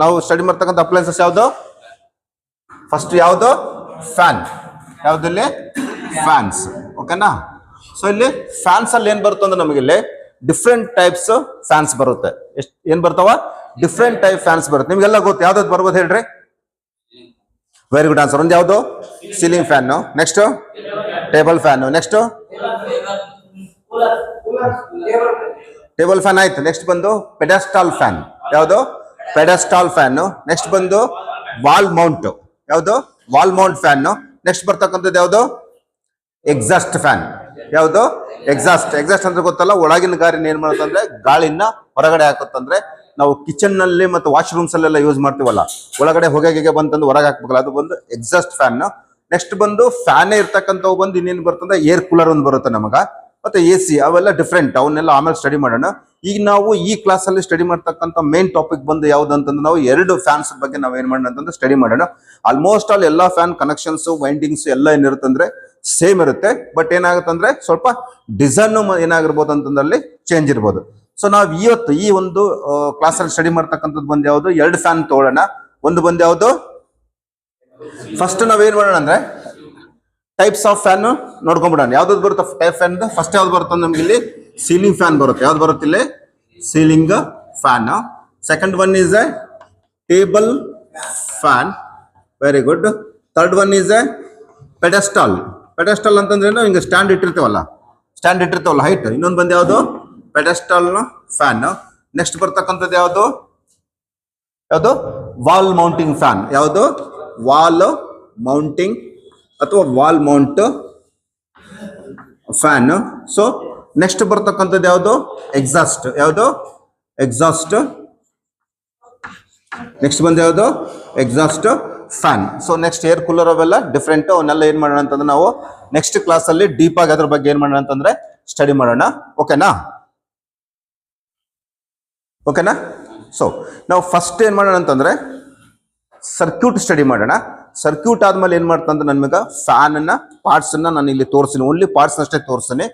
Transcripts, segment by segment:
ನಾವು ಸ್ಟಡಿ ಮಾಡ್ತಕ್ಕಂಥ ಅಪ್ಲೈನ್ಸಸ್ ಯಾವುದು? ಫಸ್ಟ್ ಯಾವುದು? ಫ್ಯಾನ್. ಯಾವುದಿಲ್ಲಿ? ಫ್ಯಾನ್ಸ್. ಓಕೆನಾ? ಸೊ ಇಲ್ಲಿ ಫ್ಯಾನ್ಸ್ ಅಲ್ಲಿ ಏನ್ ಬರುತ್ತೆ ಅಂದ್ರೆ ನಮಗೆ ಇಲ್ಲಿ ಡಿಫ್ರೆಂಟ್ ಟೈಪ್ಸ್ ಫ್ಯಾನ್ಸ್ ಬರುತ್ತೆ. ಏನ್ ಬರ್ತಾವ? ಡಿಫ್ರೆಂಟ್ ಟೈಪ್ ಫ್ಯಾನ್ಸ್ ಬರುತ್ತೆ. ನಿಮ್ಗೆಲ್ಲ ಗೊತ್ತು, ಯಾವ್ದಾದ್ರು ಬರ್ಬೋದು ಹೇಳ್ರಿ? Very good answer. ಒಂದು ಯಾವುದು? Ceiling fan. Next table fan. Next table fan ಆಯ್ತು. ನೆಕ್ಸ್ಟ್ ಬಂದು ಪೆಡೆಸ್ಟಾಲ್ ಫ್ಯಾನ್. ಯಾವುದು? Pedestal fan. ನೆಕ್ಸ್ಟ್ ಬಂದು ವಾಲ್ ಮೌಂಟ್. ಯಾವುದು? Wall Mount fan. ನೆಕ್ಸ್ಟ್ ಬರ್ತಕ್ಕಂಥದ್ದು ಯಾವುದು? Exhaust fan. ಯಾವುದು? ಎಕ್ಸಾಸ್ಟ್. ಎಕ್ಸಾಸ್ಟ್ ಅಂದ್ರೆ ಗೊತ್ತಲ್ಲ, ಒಳಗಿನ ಗಾರಿನ ಏನ್ ಮಾಡುತ್ತಂದ್ರೆ ಗಾಳಿನ ಹೊರಗಡೆ ಹಾಕುತ್ತಂದ್ರೆ ನಾವು ಕಿಚನ್ ನಲ್ಲಿ ಮತ್ತು ವಾಶ್ರೂಮ್ಸ್ ಅಲ್ಲೆಲ್ಲ ಯೂಸ್ ಮಾಡ್ತೀವಲ್ಲ, ಒಳಗಡೆ ಹೊಗೆ ಬಂತಂದು ಹೊರಗೆ ಹಾಕ್ಬೇಕಲ್ಲ, ಅದು ಬಂದು ಎಕ್ಸಾಸ್ಟ್ ಫ್ಯಾನ್. ನೆಕ್ಸ್ಟ್ ಬಂದು ಫ್ಯಾನೇ ಇರ್ತಕ್ಕಂಥವು ಬಂದು ಇನ್ನೇನು ಬರ್ತಂದ್ರೆ ಏರ್ ಕೂಲರ್ ಒಂದು ಬರುತ್ತೆ ನಮಗ, ಮತ್ತೆ ಎ ಸಿ. ಅವೆಲ್ಲ ಡಿಫ್ರೆಂಟ್, ಅವನ್ನೆಲ್ಲ ಆಮೇಲೆ ಸ್ಟಡಿ ಮಾಡೋಣ. ಈಗ ನಾವು ಈ ಕ್ಲಾಸ್ ಅಲ್ಲಿ ಸ್ಟಡಿ ಮಾಡ್ತಕ್ಕಂಥ ಮೇನ್ ಟಾಪಿಕ್ ಬಂದು ಯಾವ್ದು ಅಂತಂದ್ರೆ ನಾವು ಎರಡು ಫ್ಯಾನ್ಸ್ ಬಗ್ಗೆ ನಾವು ಏನ್ ಮಾಡೋಣ ಅಂತಂದ್ರೆ ಸ್ಟಡಿ ಮಾಡೋಣ. ಆಲ್ಮೋಸ್ಟ್ ಆಲ್ ಎಲ್ಲಾ ಫ್ಯಾನ್ ಕನೆಕ್ಷನ್ಸ್, ವೈಂಡಿಂಗ್ಸ್ ಎಲ್ಲ ಏನಿರುತ್ತಂದ್ರೆ ಸೇಮ್ ಇರುತ್ತೆ. ಬಟ್ ಏನಾಗುತ್ತಂದ್ರೆ ಸ್ವಲ್ಪ ಡಿಸೈನ್ ಏನಾಗಿರ್ಬೋದು ಅಂತಂದ್ರಲ್ಲಿ ಚೇಂಜ್ ಇರ್ಬೋದು. ಸೊ ನಾವು ಇವತ್ತು ಈ ಒಂದು ಕ್ಲಾಸ್ ಅಲ್ಲಿ ಸ್ಟಡಿ ಮಾಡ್ತಕ್ಕಂಥದ್ದು ಬಂದು ಯಾವುದು? ಎರಡು ಫ್ಯಾನ್ ತಗೊಳ್ಳೋಣ. ಒಂದು ಬಂದು ಯಾವುದು? ಫಸ್ಟ್ ನಾವೇನ್ ಮಾಡೋಣ ಅಂದ್ರೆ ಟೈಪ್ಸ್ ಆಫ್ ಫ್ಯಾನ್ ನೋಡ್ಕೊಂಡ್ಬಿಡೋಣ. ಯಾವ್ದು ಬರುತ್ತೆ ಟೈಪ್ ಫ್ಯಾನ್? ಫಸ್ಟ್ ಯಾವ್ದು ಬರುತ್ತೆ ನಮ್ಗೆ ಇಲ್ಲಿ? ಸೀಲಿಂಗ್ ಫ್ಯಾನ್ ಬರುತ್ತೆ. ಯಾವ್ದು ಬರುತ್ತೆ ಇಲ್ಲಿ? Ceiling fan. Second one is a table fan. Very good. Third one is a pedestal. Pedestal ಅಂತಂದ್ರೆ ಹಿಂಗೆ ಸ್ಟ್ಯಾಂಡ್ ಇಟ್ಟಿರ್ತೇವಲ್ಲ ಹೈಟ್. ಇನ್ನೊಂದು ಬಂದು ಯಾವುದು? Pedestal fan. ನೆಕ್ಸ್ಟ್ ಬರ್ತಕ್ಕಂಥದ್ದು ಯಾವುದು? Wall mounting fan. ಯಾವುದು? ವಾಲ್ ಮೌಂಟಿಂಗ್ ಅಥವಾ wall Mount fan. So next ಬರ್ತಕ್ಕಂಥದ್ದು ಯಾವುದು? ಎಕ್ಸಾಸ್ಟ್. ಯಾವುದು? ಎಕ್ಸಾಸ್ಟ್. ನೆಕ್ಸ್ಟ್ ಬಂದು ಯಾವುದು? Exhaust fan. So next air cooler ಅವೆಲ್ಲ ಡಿಫ್ರೆಂಟ್. ಅವನ್ನೆಲ್ಲ ಏನ್ ಮಾಡೋಣ ಅಂತಂದ್ರೆ ನಾವು ನೆಕ್ಸ್ಟ್ ಕ್ಲಾಸ್ ಅಲ್ಲಿ ಡೀಪ್ ಆಗಿ ಅದ್ರ ಬಗ್ಗೆ ಏನ್ ಮಾಡೋಣ ಅಂತಂದ್ರೆ ಸ್ಟಡಿ ಮಾಡೋಣ. ಓಕೆನಾ? ಸೊ ನಾವು ಫಸ್ಟ್ ಏನ್ ಮಾಡೋಣ ಅಂತಂದ್ರೆ ಸರ್ಕ್ಯೂಟ್ ಸ್ಟಡಿ ಮಾಡೋಣ. ಸರ್ಕ್ಯೂಟ್ ಆದ್ಮೇಲೆ ಏನ್ ಮಾಡ್ತಂದ್ರೆ ನನ್ಗ ಫ್ಯಾನ್ ಅನ್ನ ಪಾರ್ಟ್ಸ್ ಅನ್ನ ನಾನು ಇಲ್ಲಿ ತೋರಿಸ್ತೀನಿ. ಓನ್ಲಿ ಪಾರ್ಟ್ಸ್ ಅಷ್ಟೇ ತೋರಿಸ್ತೀನಿ.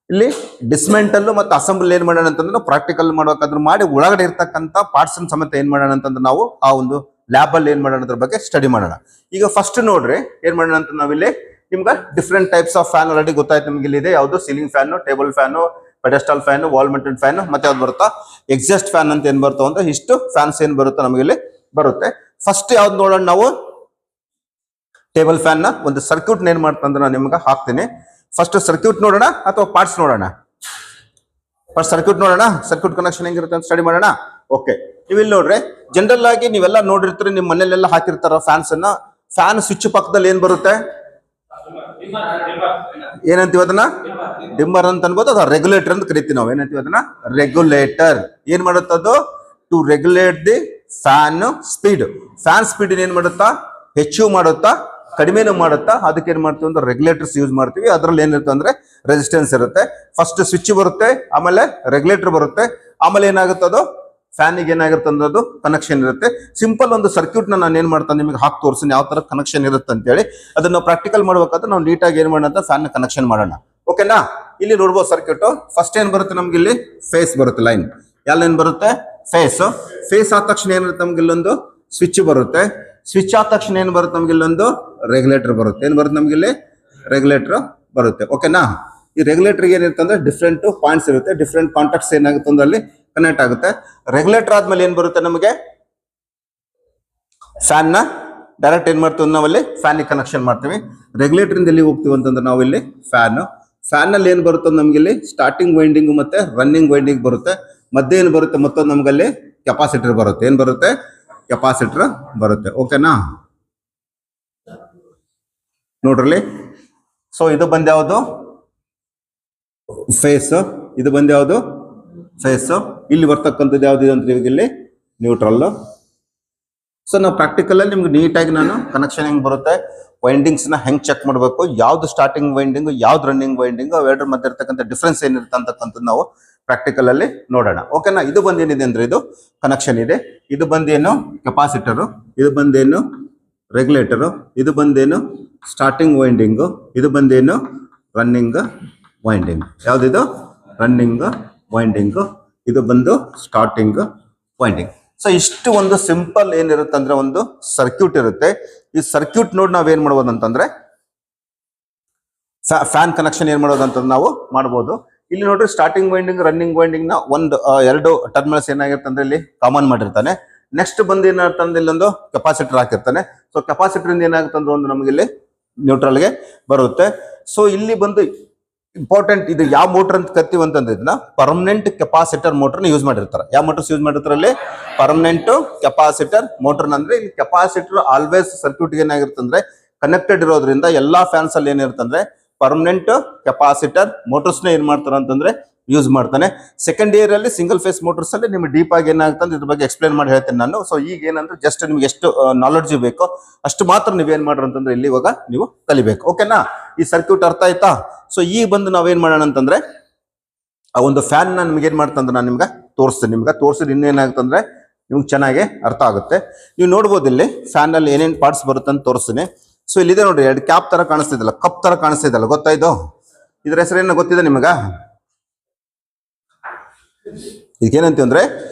ಇಲ್ಲಿ ಡಿಸ್ಮೆಂಟಲ್ ಮತ್ತು ಅಸೆಂಬಲ್ ಏನ್ ಮಾಡೋಣ ಅಂತಂದ್ರೆ ಪ್ರಾಕ್ಟಿಕಲ್ ಮಾಡ್ಬೇಕಾದ್ರೆ ಮಾಡಿ ಒಳಗಡೆ ಇರ್ತಕ್ಕಂಥ ಪಾರ್ಟ್ಸ್ ಸಮೇತ ಏನ್ ಮಾಡೋಣ ಅಂತಂದ್ರೆ ನಾವು ಆ ಒಂದು ಲ್ಯಾಬ್ ಅಲ್ಲಿ ಏನ್ ಮಾಡೋಣ ಅದ್ರ ಬಗ್ಗೆ ಸ್ಟಡಿ ಮಾಡೋಣ. ಈಗ ಫಸ್ಟ್ ನೋಡ್ರಿ ಏನ್ ಮಾಡೋಣ ಅಂತ ನಾವಿಲ್ಲಿ ನಿಮ್ಗೆ different types of fan already ಗೊತ್ತಾಯ್ತು ನಿಮ್ಗೆ. ಇಲ್ಲಿ ಇದೆ ಯಾವುದು? Ceiling fan, table fan, pedestal fan, wall mounted fan, ಮತ್ತೆ ಯಾವ್ದು ಬರುತ್ತಾ? ಎಕ್ಸಾಸ್ಟ್ ಫ್ಯಾನ್ ಅಂತ ಏನ್ ಬರ್ತಾವ ಅಂದ್ರೆ ಇಷ್ಟು ಫ್ಯಾನ್ಸ್ ಏನ್ ಬರುತ್ತೆ ನಮಗೆ ಇಲ್ಲಿ ಬರುತ್ತೆ. ಫಸ್ಟ್ ಯಾವ್ದು ನೋಡೋಣ ನಾವು? ಟೇಬಲ್ ಫ್ಯಾನ್ ನ ಒಂದು ಸರ್ಕ್ಯೂಟ್ ಏನ್ ಮಾಡ್ತಂದ್ರೆ ನಾನು ನಿಮ್ಗೆ ಹಾಕ್ತೀನಿ. ಫಸ್ಟ್ ಸರ್ಕ್ಯೂಟ್ ನೋಡೋಣ ಅಥವಾ ಪಾರ್ಟ್ಸ್ ನೋಡೋಣ? ಫಸ್ಟ್ ಸರ್ಕ್ಯೂಟ್ ನೋಡೋಣ. ಸರ್ಕ್ಯೂಟ್ ಕನೆಕ್ಷನ್ ಹೆಂಗಿರುತ್ತೆ ಅಂತ ಸ್ಟಡಿ ಮಾಡೋಣ. ಓಕೆ, ನೀವು ಇಲ್ಲಿ ನೋಡ್ರಿ, ಜನರಲ್ ಆಗಿ ನೀವೆಲ್ಲ ನೋಡಿರ್ತೀರಿ, ನಿಮ್ಮ ಮನೇಲೆಲ್ಲ ಹಾಕಿರ್ತಾರ ಫ್ಯಾನ್ಸ್ ಅನ್ನ. ಫ್ಯಾನ್ ಸ್ವಿಚ್ ಪಕ್ಕದಲ್ಲಿ ಏನ್ ಬರುತ್ತೆ? ಏನಂತೀವಿ ಅದನ್ನ? ಡಿಮ್ಮರ್ ಅಂತ ಅನ್ಬೋದು. ಅದು ರೆಗ್ಯುಲೇಟರ್ ಅಂತ ಕರಿತೀವಿ ನಾವು. ಏನಂತೀವಿ ಅದನ್ನ? ರೆಗ್ಯುಲೇಟರ್. ಏನ್ ಮಾಡುತ್ತದು? To regulate the fan speed. Fan speed ಏನ್ ಮಾಡುತ್ತಾ? ಹೆಚ್ಚು ಮಾಡುತ್ತಾ ಕಡಿಮೆನೂ ಮಾಡುತ್ತಾ? ಅದಕ್ಕೆ ಏನ್ ಮಾಡ್ತೀವಿ ಅಂದ್ರೆ ರೆಗ್ಯುಲೇಟರ್ಸ್ ಯೂಸ್ ಮಾಡ್ತೀವಿ. ಅದ್ರಲ್ಲಿ ಏನಿರುತ್ತೆ ಅಂದ್ರೆ ರೆಸಿಸ್ಟೆನ್ಸ್ ಇರುತ್ತೆ. ಫಸ್ಟ್ ಸ್ವಿಚ್ ಬರುತ್ತೆ, ಆಮೇಲೆ ರೆಗ್ಯುಲೇಟರ್ ಬರುತ್ತೆ, ಆಮೇಲೆ ಏನಾಗುತ್ತದು ಫ್ಯಾನಿಗೆ ಏನಾಗುತ್ತೆ ಅಂದ್ರೆ ಅದು ಕನೆಕ್ಷನ್ ಇರುತ್ತೆ. ಸಿಂಪಲ್ ಒಂದು ಸರ್ಕ್ಯೂಟ್ ನಾನು ಏನ್ ಮಾಡ್ತಾನೆ ನಿಮಗೆ ಹಾಕಿ ತೋರಿಸ್ತೀನಿ ಯಾವ ತರ ಕನೆಕ್ಷನ್ ಇರುತ್ತೆ ಅಂತ ಹೇಳಿ. ಅದನ್ನ ಪ್ರಾಕ್ಟಿಕಲ್ ಮಾಡ್ಬೇಕಾದ್ರೆ ನಾವು ನೀಟಾಗಿ ಏನ್ ಮಾಡೋಣ? ಫ್ಯಾನ್ ಕನೆಕ್ಷನ್ ಮಾಡೋಣ. ಓಕೆನಾ? ಇಲ್ಲಿ ನೋಡ್ಬೋದು ಸರ್ಕ್ಯೂಟ್. ಫಸ್ಟ್ ಏನ್ ಬರುತ್ತೆ ನಮ್ಗೆ ಇಲ್ಲಿ? ಫೇಸ್ ಬರುತ್ತೆ, ಲೈನ್. ಎಲ್ಲ ಏನ್ ಬರುತ್ತೆ? ಫೇಸ್. ಫೇಸ್ ಆದ ತಕ್ಷಣ ಏನಿರುತ್ತೆ ನಮ್ಗೆ ಇಲ್ಲೊಂದು ಸ್ವಿಚ್ ಬರುತ್ತೆ. ಸ್ವಿಚ್ ಆದ ತಕ್ಷಣ ಏನ್ ಬರುತ್ತೆ ನಮ್ಗೆ ಇಲ್ಲೊಂದು ರೆಗ್ಯುಲೇಟರ್ ಬರುತ್ತೆ. ಏನ್ ಬರುತ್ತೆ ನಮ್ಗೆ ಇಲ್ಲಿ? ರೆಗ್ಯುಲೇಟರ್ ಬರುತ್ತೆ. ಓಕೆನಾ? ಈ ರೆಗ್ಯುಲೇಟರ್ ಏನಿರುತ್ತೆ ಅಂದ್ರೆ ಡಿಫ್ರೆಂಟ್ ಪಾಯಿಂಟ್ಸ್ ಇರುತ್ತೆ, ಡಿಫ್ರೆಂಟ್ ಕಾಂಟ್ಯಾಕ್ಟ್ಸ್ ಏನಾಗುತ್ತೆ ಅಂದ್ರೆ ಅಲ್ಲಿ ಕನೆಕ್ಟ್ ಆಗುತ್ತೆ. ರೆಗ್ಯುಲೇಟರ್ ಆದ್ಮೇಲೆ ಏನ್ ಬರುತ್ತೆ ನಮಗೆ? ಫ್ಯಾನ್ ನ ಡೈರೆಕ್ಟ್ ಏನ್ ಮಾಡ್ತೀವಿ ನಾವಲ್ಲಿ? ಫ್ಯಾನ್ ಕನೆಕ್ಷನ್ ಮಾಡ್ತೀವಿ. ರೆಗ್ಯುಲೇಟರ್ ಇಂದ ಎಲ್ಲಿ ಹೋಗ್ತೀವಿ ಅಂತಂದ್ರೆ ನಾವು ಇಲ್ಲಿ ಫ್ಯಾನ್. ಫ್ಯಾನ್ ನಲ್ಲಿ ಏನ್ ಬರುತ್ತೆ ನಮ್ಗೆ ಇಲ್ಲಿ? ಸ್ಟಾರ್ಟಿಂಗ್ ವೈಂಡಿಂಗ್ ಮತ್ತೆ ರನ್ನಿಂಗ್ ವೈಂಡಿಂಗ್ ಬರುತ್ತೆ. ಮಧ್ಯೆ ಏನ್ ಬರುತ್ತೆ? ಮತ್ತೊಂದು ನಮ್ಗಲ್ಲಿ ಕೆಪಾಸಿಟರ್ ಬರುತ್ತೆ. ಏನ್ ಬರುತ್ತೆ? ಕೆಪಾಸಿಟರ್ ಬರುತ್ತೆ. ಓಕೆನಾ? ನೋಡ್ರಲ್ಲಿ. ಸೊ ಇದು ಬಂದ್ ಯಾವುದು? ಫೇಸ್. ಇದು ಬಂದ್ ಯಾವುದು? ಫೇಸ್. ಇಲ್ಲಿ ಬರ್ತಕ್ಕಂಥದ್ದು ಯಾವ್ದು ಅಂತ ಇಲ್ಲಿ ನ್ಯೂಟ್ರಲ್. ಸೊ ನಾವು ಪ್ರಾಕ್ಟಿಕಲ್ ಅಲ್ಲಿ ನಿಮ್ಗೆ ನೀಟಾಗಿ ನಾನು ಕನೆಕ್ಷನ್ ಹೆಂಗ್ ಬರುತ್ತೆ, ವೈಂಡಿಂಗ್ಸ್ ನ ಹೆಂಗ್ ಚೆಕ್ ಮಾಡಬೇಕು, ಯಾವ್ದು ಸ್ಟಾರ್ಟಿಂಗ್ ವೈಂಡಿಂಗ್, ಯಾವ್ದು ರನ್ನಿಂಗ್ ವೈಂಡಿಂಗ್, ಅವೆರಡರ ಮಧ್ಯೆ ಇರ್ತಕ್ಕಂಥ ಡಿಫ್ರೆನ್ಸ್ ಏನಿರುತ್ತೆ ಅಂತಕ್ಕಂಥದ್ದು ನಾವು ಪ್ರಾಕ್ಟಿಕಲ್ ಅಲ್ಲಿ ನೋಡೋಣ. ಓಕೆನಾ? ಇದು ಬಂದೇನಿದೆ ಅಂದ್ರೆ ಇದು ಕನೆಕ್ಷನ್ ಇದೆ. ಇದು ಬಂದೇನು? ಕೆಪಾಸಿಟರು. ಇದು ಬಂದೇನು? ರೆಗ್ಯುಲೇಟರು. ಇದು ಬಂದೇನು? Starting winding. ಇದು ಬಂದೇನು? Running winding. ಯಾವ್ದಿದು? Running winding. ಇದು ಬಂದು ಸ್ಟಾರ್ಟಿಂಗ್ ವೈಂಡಿಂಗ್. ಸೊ ಇಷ್ಟು ಒಂದು ಸಿಂಪಲ್ ಏನಿರುತ್ತೆ ಅಂದ್ರೆ ಒಂದು ಸರ್ಕ್ಯೂಟ್ ಇರುತ್ತೆ. ಈ ಸರ್ಕ್ಯೂಟ್ ನೋಡಿ ನಾವೇನ್ ಮಾಡ್ಬೋದು ಅಂತಂದ್ರೆ ಫ್ಯಾನ್ ಕನೆಕ್ಷನ್ ಏನ್ ಮಾಡೋದು ಅಂತ ನಾವು ಮಾಡ್ಬೋದು. ಇಲ್ಲಿ ನೋಡ್ರಿ ಸ್ಟಾರ್ಟಿಂಗ್ ವೈಂಡಿಂಗ್ ರನ್ನಿಂಗ್ ವೈಂಡಿಂಗ್ ನ ಒಂದು ಎರಡು ಟರ್ಮಿನಲ್ಸ್ ಏನಾಗಿರುತ್ತೆ ಅಂದ್ರೆ ಇಲ್ಲಿ ಕಾಮನ್ ಮಾಡಿರ್ತಾನೆ. ನೆಕ್ಸ್ಟ್ ಬಂದು ಏನಾಗುತ್ತೆ ಅಂದ್ರೆ ಇಲ್ಲೊಂದು ಕೆಪಾಸಿಟರ್ ಹಾಕಿರ್ತಾನೆ. ಸೊ ಕೆಪಾಸಿಟರ್ ಇಂದ ಏನಾಗುತ್ತೆ ಅಂದ್ರೆ ಒಂದು ನಮಗೆ ಇಲ್ಲಿ ನ್ಯೂಟ್ರಲ್ಗೆ ಬರುತ್ತೆ. ಸೊ ಇಲ್ಲಿ ಬಂದು ಇಂಪಾರ್ಟೆಂಟ್ ಇದು ಯಾವ ಮೋಟರ್ ಅಂತ ಕತ್ತೀವಿ ಅಂತಂದ್ರೆ ಇದನ್ನ ಪರ್ಮನೆಂಟ್ ಕೆಪಾಸಿಟರ್ ಮೋಟರ್ನ ಯೂಸ್ ಮಾಡಿರ್ತಾರೆ. ಯಾವ ಮೋಟರ್ಸ್ ಯೂಸ್ ಮಾಡಿರ್ತಾರೆ ಅಲ್ಲಿ ಪರ್ಮನೆಂಟ್ ಕೆಪಾಸಿಟರ್ ಮೋಟರ್. ಅಂದ್ರೆ ಇಲ್ಲಿ ಕೆಪಾಸಿಟರ್ ಆಲ್ವೇಸ್ ಸರ್ಕ್ಯೂಟ್ ಏನಾಗಿರುತ್ತೆ ಅಂದ್ರೆ ಕನೆಕ್ಟೆಡ್ ಇರೋದ್ರಿಂದ ಎಲ್ಲಾ ಫ್ಯಾನ್ಸ್ ಅಲ್ಲಿ ಏನಿರುತ್ತೆ ಪರ್ಮನೆಂಟ್ ಕೆಪಾಸಿಟರ್ ಮೋಟರ್ಸ್ ನ ಏನ್ ಮಾಡ್ತಾರೆ ಅಂತಂದ್ರೆ ಯೂಸ್ ಮಾಡ್ತಾನೆ. ಸೆಕೆಂಡ್ ಇಯರ್ ಅಲ್ಲಿ ಸಿಂಗಲ್ ಫೇಸ್ ಮೋಟರ್ಸ್ ಅಲ್ಲಿ ನಿಮ್ಗೆ ಡೀಪ್ ಆಗಿ ಏನಾಗುತ್ತೆ ಇದ್ರ ಬಗ್ಗೆ ಎಕ್ಸ್ಪ್ಲೇನ್ ಮಾಡಿ ಹೇಳ್ತೇನೆ ನಾನು. ಸೊ ಈಗ ಏನಂದ್ರೆ ಜಸ್ಟ್ ನಿಮ್ಗೆ ಎಷ್ಟು ನಾಲೆಡ್ಜ್ ಬೇಕೋ ಅಷ್ಟು ಮಾತ್ರ ನೀವೇನ್ ಮಾಡ್ರಿ ಅಂತಂದ್ರೆ ಇಲ್ಲಿ ಇವಾಗ ನೀವು ಕಲಿಬೇಕು. ಓಕೆನಾ, ಈ ಸರ್ಕ್ಯೂಟ್ ಅರ್ಥ ಆಯ್ತಾ? ಸೊ ಈಗ ಬಂದು ನಾವೇನ್ ಮಾಡೋಣ ಅಂತಂದ್ರೆ ಆ ಒಂದು ಫ್ಯಾನ್ ನಿಮ್ಗೆ ಏನ್ ಮಾಡ್ತಂದ್ರೆ ನಾನು ನಿಮ್ಗೆ ತೋರಿಸಿದ್ರೆ ಇನ್ನೇನಾಗುತ್ತಂದ್ರೆ ನಿಮ್ಗೆ ಚೆನ್ನಾಗಿ ಅರ್ಥ ಆಗುತ್ತೆ. ನೀವು ನೋಡ್ಬೋದು ಇಲ್ಲಿ ಫ್ಯಾನ್ ಅಲ್ಲಿ ಏನೇನ್ ಪಾರ್ಟ್ಸ್ ಬರುತ್ತೆ ಅಂತ ತೋರಿಸ್ತೀನಿ. ಸೊ ಇಲ್ಲಿದೆ ನೋಡ್ರಿ, ಎರಡು ಕ್ಯಾಪ್ ತರ ಕಾಣಿಸ್ತಿದ್ದಲ್ಲ, ಕಪ್ ತರ ಕಾಣಿಸ್ತಿದ್ದಲ್ಲ, ಗೊತ್ತಾಯ್ತು? ಇದ್ರ ಹೆಸರೇನು ಗೊತ್ತಿದೆ ನಿಮಗ? ಇದಕ್ಕೇನಂತೀವಿ ಅಂದ್ರೆ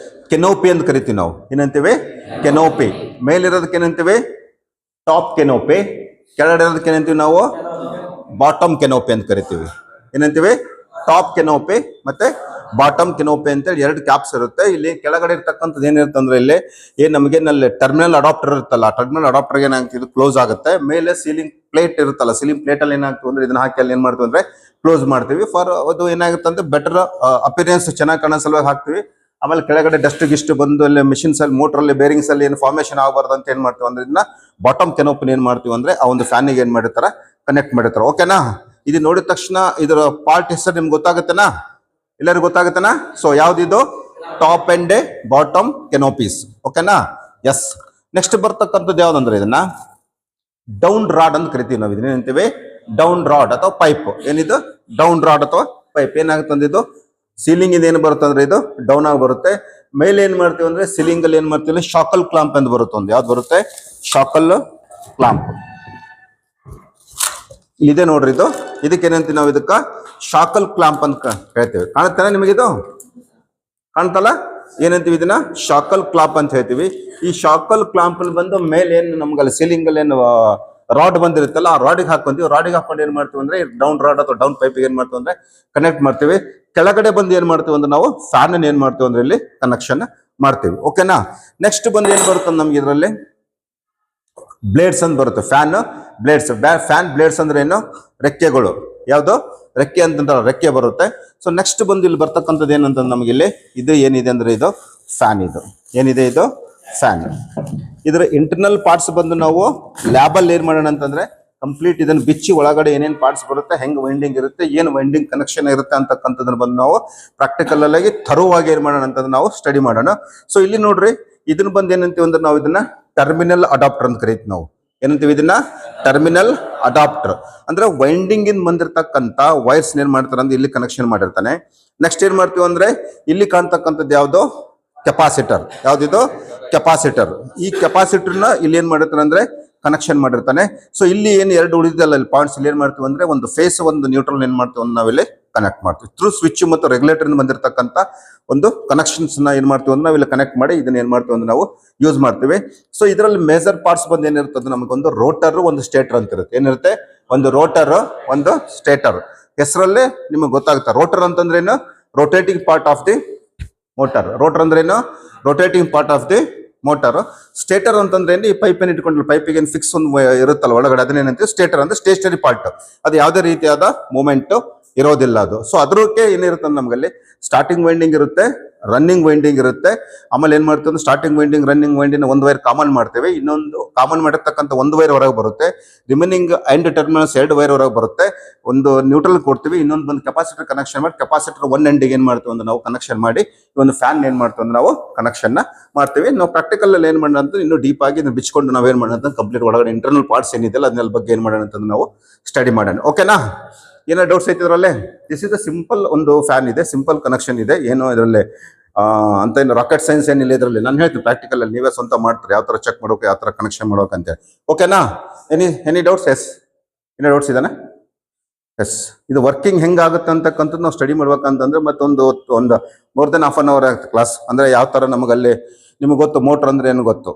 ಕೆನೋಪಿ ಅಂತ ಕರಿತೀವಿ ನಾವು. ಏನಂತೀವಿ? ಕೆನೋಪಿ. ಮೇಲಿರೋದಕ್ಕೆ ಏನಂತೀವಿ? Top canopy. ಕೆಳಗಡೆ ಇರೋದಕ್ಕೆ ಏನಂತೀವಿ ನಾವು? ಬಾಟಮ್ ಕೆನೋಪಿ ಅಂತ ಕರಿತೀವಿ. ಏನಂತೀವಿ? ಟಾಪ್ ಕೆನೋಪಿ ಮತ್ತೆ ಬಾಟಮ್ ಕೆನೋಪಿ ಅಂತೇಳಿ ಎರಡು ಕ್ಯಾಪ್ಸ್ ಇರುತ್ತೆ. ಇಲ್ಲಿ ಕೆಳಗಡೆ ಇರ್ತಕ್ಕಂಥದ್ದು ಏನಿರುತ್ತೆ ಅಂದ್ರೆ ಇಲ್ಲಿ ಏನ್ ನಮಗೆ ನಲ್ಲಿ ಟರ್ಮಿನಲ್ ಅಡಾಪ್ಟರ್ ಇರುತ್ತಲ್ಲ, ಟರ್ಮಿನಲ್ ಅಡಾಪ್ಟರ್ ಏನಾಗ್ತದೆ ಕ್ಲೋಸ್ ಆಗುತ್ತೆ. ಮೇಲೆ ಸೀಲಿಂಗ್ ಪ್ಲೇಟ್ ಇರುತ್ತಲ್ಲ, ಸೀಲಿಂಗ್ ಪ್ಲೇಟ್ ಅಲ್ಲಿ ಏನಾಗ್ತದೆ ಅಂದ್ರೆ ಇದನ್ನ ಹಾಕಿ ಅಲ್ಲಿ ಏನ್ ಮಾಡ್ತೀವಿ ಅಂದ್ರೆ ಕ್ಲೋಸ್ ಮಾಡ್ತೀವಿ. ಫಾರ್ ಅದು ಏನಾಗುತ್ತೆ ಅಂದ್ರೆ ಬೆಟರ್ ಅಪಿಯರೆನ್ಸ್ ಚೆನ್ನಾಗಿ ಕಾಣೋ ಸಲುವಾಗಿ ಹಾಕ್ತಿವಿ. ಆಮೇಲೆ ಕೆಳಗಡೆ ಡಸ್ಟ್ ಗಿಸ್ಟ್ ಬಂದು ಅಲ್ಲಿ ಮಿಷಿನ್ಸ್ ಅಲ್ಲಿ ಮೋಟರ್ ಅಲ್ಲಿ ಬೇರಿಂಗ್ಸ್ ಅಲ್ಲಿ ಏನು ಫಾರ್ಮೇಶನ್ ಆಗಬಾರ್ದು ಅಂತ ಏನ್ ಮಾಡ್ತೀವಿ ಅಂದ್ರೆ ಇದನ್ನ ಬಾಟಮ್ ಕೆನೋಪಿನ ಏನ್ ಮಾಡ್ತೀವಿ ಅಂದ್ರೆ ಆ ಒಂದು ಫ್ಯಾನಿಗೆ ಏನ್ ಮಾಡಿರ್ತಾರ ಕನೆಕ್ಟ್ ಮಾಡಿರ್ತಾರೆ. ಓಕೆನಾ? ಇದು ನೋಡಿದ ತಕ್ಷಣ ಇದರ ಪಾರ್ಟ್ ಹೆಸರು ನಿಮ್ಗೆ ಗೊತ್ತಾಗುತ್ತೆನಾ? ಎಲ್ಲರಿಗೂ ಗೊತ್ತಾಗುತ್ತೆನಾ? ಸೊ ಯಾವ್ದಿದು? Top and bottom canopies. ಓಕೆನಾ? ಎಸ್. ನೆಕ್ಸ್ಟ್ ಬರ್ತಕ್ಕಂಥದ್ದು ಯಾವ್ದಂದ್ರೆ ಇದನ್ನ ಡೌನ್ ರಾಡ್ ಅಂತ ಕರಿತೀವಿ ನಾವು. ಇದನ್ನ ಏನಂತೀವಿ? ಡೌನ್ ರಾಡ್ ಅಥವಾ ಪೈಪ್. ಏನಿದು? ಡೌನ್ ರಾಡ್ ಅಥವಾ ಪೈಪ್. ಏನಾಗುತ್ತೆ ಇದು ಸೀಲಿಂಗ್ ಇಂದ ಏನು ಬರುತ್ತೆ ಅಂದ್ರೆ ಇದು ಡೌನ್ ಆಗಿ ಬರುತ್ತೆ. ಮೇಲೆ ಏನ್ ಮಾಡ್ತೀವಿ ಅಂದ್ರೆ ಸೀಲಿಂಗ್ ಅಲ್ಲಿ ಏನ್ ಮಾಡ್ತೀವಿ ಶಾಕಲ್ ಕ್ಲಾಂಪ್ ಅಂತ ಬರುತ್ತೆ. ಒಂದು ಯಾವ್ದು ಬರುತ್ತೆ? Shackle clamp. ಇದೆ ನೋಡ್ರಿ, ಇದು ಇದಕ್ಕೆ ಏನಂತೀವಿ ನಾವು? ಇದಕ್ಕ ಶಾಕಲ್ ಕ್ಲಾಂಪ್ ಅಂತ ಹೇಳ್ತೀವಿ. ಕಾಣುತ್ತೇನೆ ನಿಮಗಿದು? ಕಾಣ್ತಲ್ಲ? ಏನಂತೀವಿ ಇದನ್ನ? ಶಾಕಲ್ ಕ್ಲಾಂಪ್ ಅಂತ ಹೇಳ್ತೀವಿ. ಈ ಶಾಕಲ್ ಕ್ಲಾಂಪ್ ಅಲ್ಲಿ ಬಂದು ಮೇಲೆ ಏನು ನಮ್ಗಲ್ಲಿ ಸೀಲಿಂಗ್ ಅಲ್ಲಿ ಏನು ರಾಡ್ ಬಂದಿರುತ್ತಲ್ಲ, ಆ ರಾಡಿಗೆ ಹಾಕೊಂತೀವಿ. ರಾಡಿಗೆ ಹಾಕೊಂಡು ಏನ್ ಮಾಡ್ತೀವಿ ಅಂದ್ರೆ ಡೌನ್ ರಾಡ್ ಅಥವಾ ಡೌನ್ ಪೈಪ್ ಏನ್ ಮಾಡ್ತೀವಿ ಅಂದ್ರೆ ಕನೆಕ್ಟ್ ಮಾಡ್ತೀವಿ. ಕೆಳಗಡೆ ಬಂದು ಏನ್ ಮಾಡ್ತೀವಿ ಅಂದ್ರೆ ನಾವು ಫ್ಯಾನ್ ಏನ್ ಮಾಡ್ತೀವಿ ಅಂದ್ರೆ ಇಲ್ಲಿ ಕನೆಕ್ಷನ್ ಮಾಡ್ತೀವಿ. ಓಕೆನಾ? ನೆಕ್ಸ್ಟ್ ಬಂದು ಏನ್ ಬರುತ್ತೆ ನಮ್ಗೆ ಇದರಲ್ಲಿ ಬ್ಲೇಡ್ಸ್ ಅಂತ ಬರುತ್ತೆ. Fan blades. ಫ್ಯಾನ್ ಬ್ಲೇಡ್ಸ್ ಅಂದ್ರೆ ಏನು? ರೆಕ್ಕೆಗಳು. ಯಾವ್ದು? ರೆಕ್ಕೆ ಅಂತಂದ್ರೆ ರೆಕ್ಕೆ ಬರುತ್ತೆ. ಸೊ ನೆಕ್ಸ್ಟ್ ಬಂದು ಇಲ್ಲಿ ಬರ್ತಕ್ಕಂಥದ್ದು ಏನಂತಂದ್ರೆ ನಮ್ಗೆ ಇಲ್ಲಿ ಇದು ಏನಿದೆ ಅಂದ್ರೆ ಇದು ಫ್ಯಾನ್. ಇದು ಏನಿದೆ? ಇದು ಫ್ಯಾನ್. ಇದರ ಇಂಟರ್ನಲ್ ಪಾರ್ಟ್ಸ್ ಬಂದು ನಾವು ಲ್ಯಾಬಲ್ಲಿ ಏನ್ ಮಾಡೋಣ ಅಂತಂದ್ರೆ ಕಂಪ್ಲೀಟ್ ಇದನ್ನ ಬಿಚ್ಚಿ ಒಳಗಡೆ ಏನೇನ್ ಪಾರ್ಟ್ಸ್ ಬರುತ್ತೆ, ಹೆಂಗ್ ವೈಂಡಿಂಗ್ ಇರುತ್ತೆ, ಏನು ವೈಂಡಿಂಗ್ ಕನೆಕ್ಷನ್ ಇರುತ್ತೆ ಅಂತಕ್ಕಂಥದ್ದನ್ನ ಬಂದು ನಾವು ಪ್ರಾಕ್ಟಿಕಲ್ ಆಗಿ ಥರೋವಾಗಿ ಏನ್ ಮಾಡೋಣ ಅಂತಂದ್ರೆ ನಾವು ಸ್ಟಡಿ ಮಾಡೋಣ. ಸೊ ಇಲ್ಲಿ ನೋಡ್ರಿ, ಇದನ್ನ ಬಂದು ಏನಂತೀವಿ ಅಂದ್ರೆ ನಾವು ಇದನ್ನ ಟರ್ಮಿನಲ್ ಅಡಾಪ್ಟರ್ ಅಂತ ಕರಿತೀವಿ ನಾವು. ಏನಂತೀವಿ ಇದನ್ನ? Terminal adapter. ಅಂದ್ರೆ ವೈಂಡಿಂಗ್ ಇಂದ ಬಂದಿರತಕ್ಕಂತ ವೈರ್ಸ್ ಏನ್ ಮಾಡ್ತಾರೆ ಅಂದ್ರೆ ಇಲ್ಲಿ ಕನೆಕ್ಷನ್ ಮಾಡಿರ್ತಾನೆ. ನೆಕ್ಸ್ಟ್ ಏನ್ ಮಾಡ್ತೀವಿ ಅಂದ್ರೆ ಇಲ್ಲಿ ಕಾಣ್ತಕ್ಕಂಥದ್ದು ಯಾವ್ದು? ಕೆಪಾಸಿಟರ್. ಯಾವ್ದಿದು? ಕೆಪಾಸಿಟರ್. ಈ ಕೆಪಾಸಿಟರ್ನ ಇಲ್ಲಿ ಏನ್ ಮಾಡಿರ್ತಾನೆ ಅಂದ್ರೆ ಕನೆಕ್ಷನ್ ಮಾಡಿರ್ತಾನೆ. ಸೊ ಇಲ್ಲಿ ಏನ್ ಎರಡು ಉಳಿದಲ್ಲ ಇಲ್ಲಿ ಪಾಯಿಂಟ್ಸ್, ಇಲ್ಲಿ ಏನ್ ಮಾಡ್ತೀವಿ ಅಂದ್ರೆ ಒಂದು ಫೇಸ್ ಒಂದು ನ್ಯೂಟ್ರಲ್ ಏನ್ ಮಾಡ್ತೀವಿ ಅಂದ್ರೆ ನಾವಿಲ್ಲಿ ಕನೆಕ್ಟ್ ಮಾಡ್ತೀವಿ. ಥ್ರೂ ಸ್ವಿಚ್ ಮತ್ತು ರೆಗ್ಯುಲೇಟರ್ ಬಂದಿರತಕ್ಕಂತ ಒಂದು ಕನೆಕ್ಷನ್ಸ್ ನ ಏನ್ ಮಾಡ್ತೀವಿ ಅಂದ್ರೆ ನಾವಿಲ್ಲಿ ಕನೆಕ್ಟ್ ಮಾಡಿ ಇದನ್ನ ಏನ್ ಮಾಡ್ತೀವಿ ಅಂದ್ರೆ ನಾವು ಯೂಸ್ ಮಾಡ್ತೀವಿ. ಸೊ ಇದರಲ್ಲಿ ಮೇಜರ್ ಪಾರ್ಟ್ಸ್ ಬಂದು ಏನಿರ್ತದೆ ನಮಗೊಂದು ರೋಟರ್, ಒಂದು ಸ್ಟೇಟರ್ ಅಂತ ಇರುತ್ತೆ. ಏನಿರುತ್ತೆ? ಒಂದು ರೋಟರ್, ಒಂದು ಸ್ಟೇಟರ್. ಹೆಸರಲ್ಲೇ ನಿಮಗೆ ಗೊತ್ತಾಗುತ್ತೆ. ರೋಟರ್ ಅಂತಂದ್ರೆ ಏನು? Rotating part of the motor. Rotor ಅಂದ್ರೆ ಏನು? Rotating part of the motor. Stator ಅಂತಂದ್ರೆ ಏನು? ಈ ಪೈಪ್ ಏನ್ ಇಟ್ಕೊಂಡು ಪೈಪಿಗೆ ಫಿಕ್ಸ್ ಒಂದು ಇರುತ್ತಲ್ಲ ಒಳಗಡೆ, ಅದನ್ನೇನಂತೀವಿ ಸ್ಟೇಟರ್. ಅಂದ್ರೆ ಸ್ಟೇಷನರಿ ಪಾರ್ಟ್. ಅದು ಯಾವುದೇ ರೀತಿಯಾದ ಮೂವ್ಮೆಂಟ್ ಇರೋದಿಲ್ಲ ಅದು. ಸೊ ಅದ್ರಕ್ಕೆ ಏನಿರುತ್ತೆ ನಮ್ಗಲ್ಲಿ ಸ್ಟಾರ್ಟಿಂಗ್ ವೈಂಡಿಂಗ್ ಇರುತ್ತೆ, ರನ್ನಿಂಗ್ ವೈಂಡಿಂಗ್ ಇರುತ್ತೆ. ಆಮೇಲೆ ಏನ್ ಮಾಡ್ತೀವಿ ಅಂದ್ರೆ ಸ್ಟಾರ್ಟಿಂಗ್ ವೈಂಡಿಂಗ್ ರನ್ನಿಂಗ್ ವೈಂಡಿಂಗ್ ಒಂದು ವೈರ್ ಕಾಮನ್ ಮಾಡ್ತೇವೆ. ಇನ್ನೊಂದು ಕಾಮನ್ ಮಾಡಿರ್ತಕ್ಕಂಥ ಒಂದು ವೈರ್ ಹೊರಗೆ ಬರುತ್ತೆ. ರಿಮೈನಿಂಗ್ ಎಂಡ್ ಟರ್ಮಿನಲ್ಸ್ ಎರಡು ವೈರ್ ಹೊರಗೆ ಬರುತ್ತೆ. ಒಂದು ನ್ಯೂಟ್ರಲ್ ಕೊಡ್ತೀವಿ, ಇನ್ನೊಂದು ಬಂದು ಕೆಪಾಸಿಟರ್ ಕನೆಕ್ಷನ್ ಮಾಡಿ ಕೆಪಾಸಿಟರ್ ಒನ್ ಎಂಡಿಗೆ ಏನ್ ಮಾಡ್ತೀವಿ ಅಂದ್ರೆ ನಾವು ಕನೆಕ್ಷನ್ ಮಾಡಿ ಈ ಒಂದು ಫ್ಯಾನ್ ಏನ್ ಮಾಡ್ತೀವಿ ಅಂದ್ರೆ ನಾವು ಕನೆಕ್ಷನ್ ಮಾಡ್ತೀವಿ. ನಾವು ಪ್ರಾಕ್ಟಿಕಲ್ ಅಲ್ಲಿ ಏನ್ ಮಾಡೋಣ ಅಂತ ಇನ್ನು ಡೀಪ್ ಆಗಿ ಬಿಚ್ಕೊಂಡು ನಾವು ಏನ್ ಮಾಡೋಣ ಅಂತ ಕಂಪ್ಲೀಟ್ ಒಳಗಡೆ ಇಂಟರ್ನಲ್ ಪಾರ್ಟ್ಸ್ ಏನಿದೆ ಅದನ್ನ ಬಗ್ಗೆ ಏನ್ ಮಾಡೋಣ ಅಂತ ನಾವು ಸ್ಟಡಿ ಮಾಡೋಣ. ಓಕೆನಾ? ಏನೋ ಡೌಟ್ಸ್ ಐತಿ ಇದರಲ್ಲಿ? ದಿಸ್ ಇಸ್ ದ ಸಿಂಪಲ್ ಒಂದು ಫ್ಯಾನ್ ಇದೆ, ಸಿಂಪಲ್ ಕನೆಕ್ಷನ್ ಇದೆ. ಏನೋ ಇದರಲ್ಲಿ ಅಂತ ಏನು ರಾಕೆಟ್ ಸೈನ್ಸ್ ಏನಿಲ್ಲ ಇದರಲ್ಲಿ. ನಾನು ಹೇಳ್ತೀನಿ ಪ್ರಾಕ್ಟಿಕಲ್ ಅಲ್ಲಿ ನೀವೇ ಸ್ವಂತ ಮಾಡ್ತಾರೆ ಯಾವ ತರ ಚೆಕ್ ಮಾಡೋಕೆ, ಯಾವ ತರ ಕನೆಕ್ಷನ್ ಮಾಡೋಕೆ ಅಂತ. ಓಕೆನಾ? Any doubts? ಎಸ್, ಏನೋ ಡೌಟ್ಸ್ ಇದಾನೆ? ಎಸ್, ಇದು ವರ್ಕಿಂಗ್ ಹೆಂಗಾಗುತ್ತೆ ಅಂತಕ್ಕಂಥದ್ದು ನಾವು ಸ್ಟಡಿ ಮಾಡ್ಬೇಕಂತಂದ್ರೆ ಮತ್ತೊಂದು ಒಂದು more than half an hour ಆಗುತ್ತೆ ಕ್ಲಾಸ್. ಅಂದ್ರೆ ಯಾವ ತರ ನಮಗಲ್ಲಿ ನಿಮ್ಗೆ ಗೊತ್ತು ಮೋಟರ್ ಅಂದ್ರೆ ಏನು ಗೊತ್ತು.